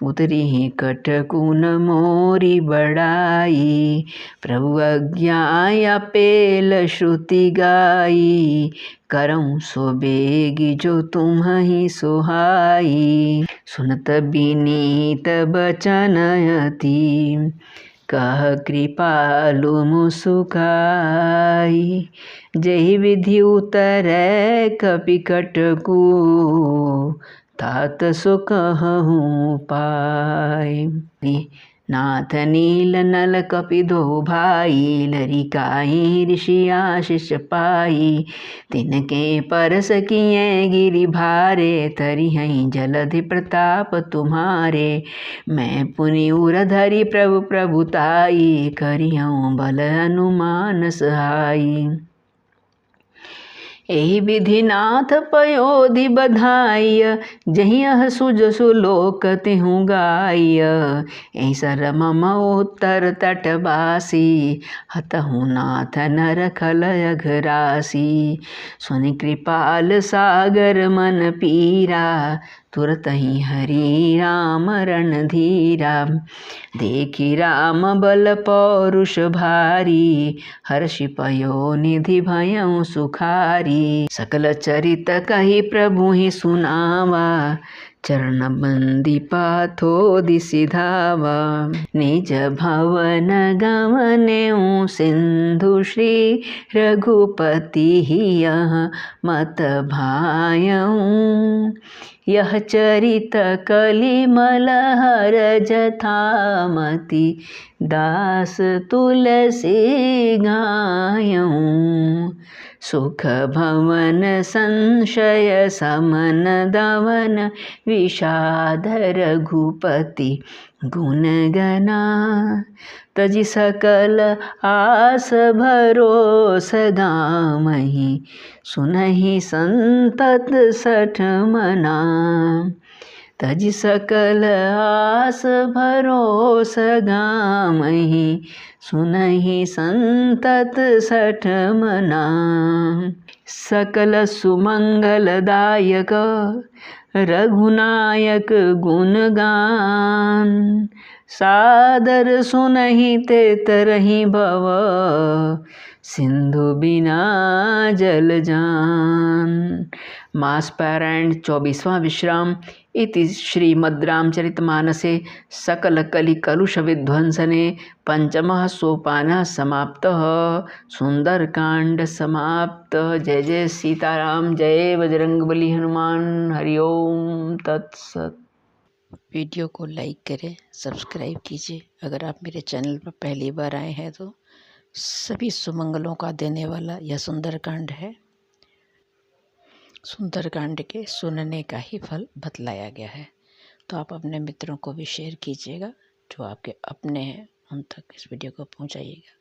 उतरी कटकुन मोरी बड़ाई। प्रभु आज्ञा पेल श्रुति गाई, करऊँ सो बेगी जो तुम्हि सुहाई। सुनत विनीत बचन अति, कह कृपालु मुसुकाई। जहि विधि उतरै कपि कटकु, तात सो कहूँ पाय। नाथ नील नल कपि दो भाई, लरिकाई ऋषि आशीष पाई। तिनके परस किए गिरि भारे, तरिहै जलधि प्रताप तुम्हारे। मैं पुनि उर धरि प्रभु प्रभुताई, करिहऊँ बल हनुमान सहाई। एहि विधि नाथ पयोधि बधाइय, जहियह सुजसु लोक तिहु गाइय। ऐसर मम उत्तर तटवासी, हतहु नाथ नर खल अघरासी। सुनि कृपाल सागर मन पीरा, तुरतहि हरि राम रणधीरा। देखि राम बल पौरुष भारी, हर्षि पयो निधि भयउ सुखारी। सकल चरित कहि प्रभु ही सुनावा, चरण बंदी पाथोदि सिधावा। निज भवन गवनेउ सिंधु, श्री रघुपति यह मत भायऊ। यह चरित कलिमल हर जथामति, दास तुलसी गायऊ। सुख भवन संशय समन दवन, विषाद रघुपति गुण गना। तजि सकल आस भरोस गामहि, सुनहि संतत सठ मना। तजि सकल आस भरोस गामहि, सुनहि संतत सठ मना। सकल सुमंगलदायक रघुनायक गुणगान, सादर सुनहि ते तरहि भव, सिंधु बिना जल जान। मास पैरेंट 24वां विश्राम इति श्रीमद्रामचरितमानसे सकलकलिकलुषविध्वंसने पंचमः सोपानः समाप्तः। सुंदरकांड समाप्त। जय जय सीताराम, जय बजरंगबली हनुमान। हरि ओम तत्सत। वीडियो को लाइक करें, सब्सक्राइब कीजिए। अगर आप मेरे चैनल पर पहली बार आए हैं तो सभी सुमंगलों का देने वाला यह सुंदरकांड है। सुंदरकांड के सुनने का ही फल बतलाया गया है, तो आप अपने मित्रों को भी शेयर कीजिएगा। जो आपके अपने हैं उन तक इस वीडियो को पहुंचाइएगा।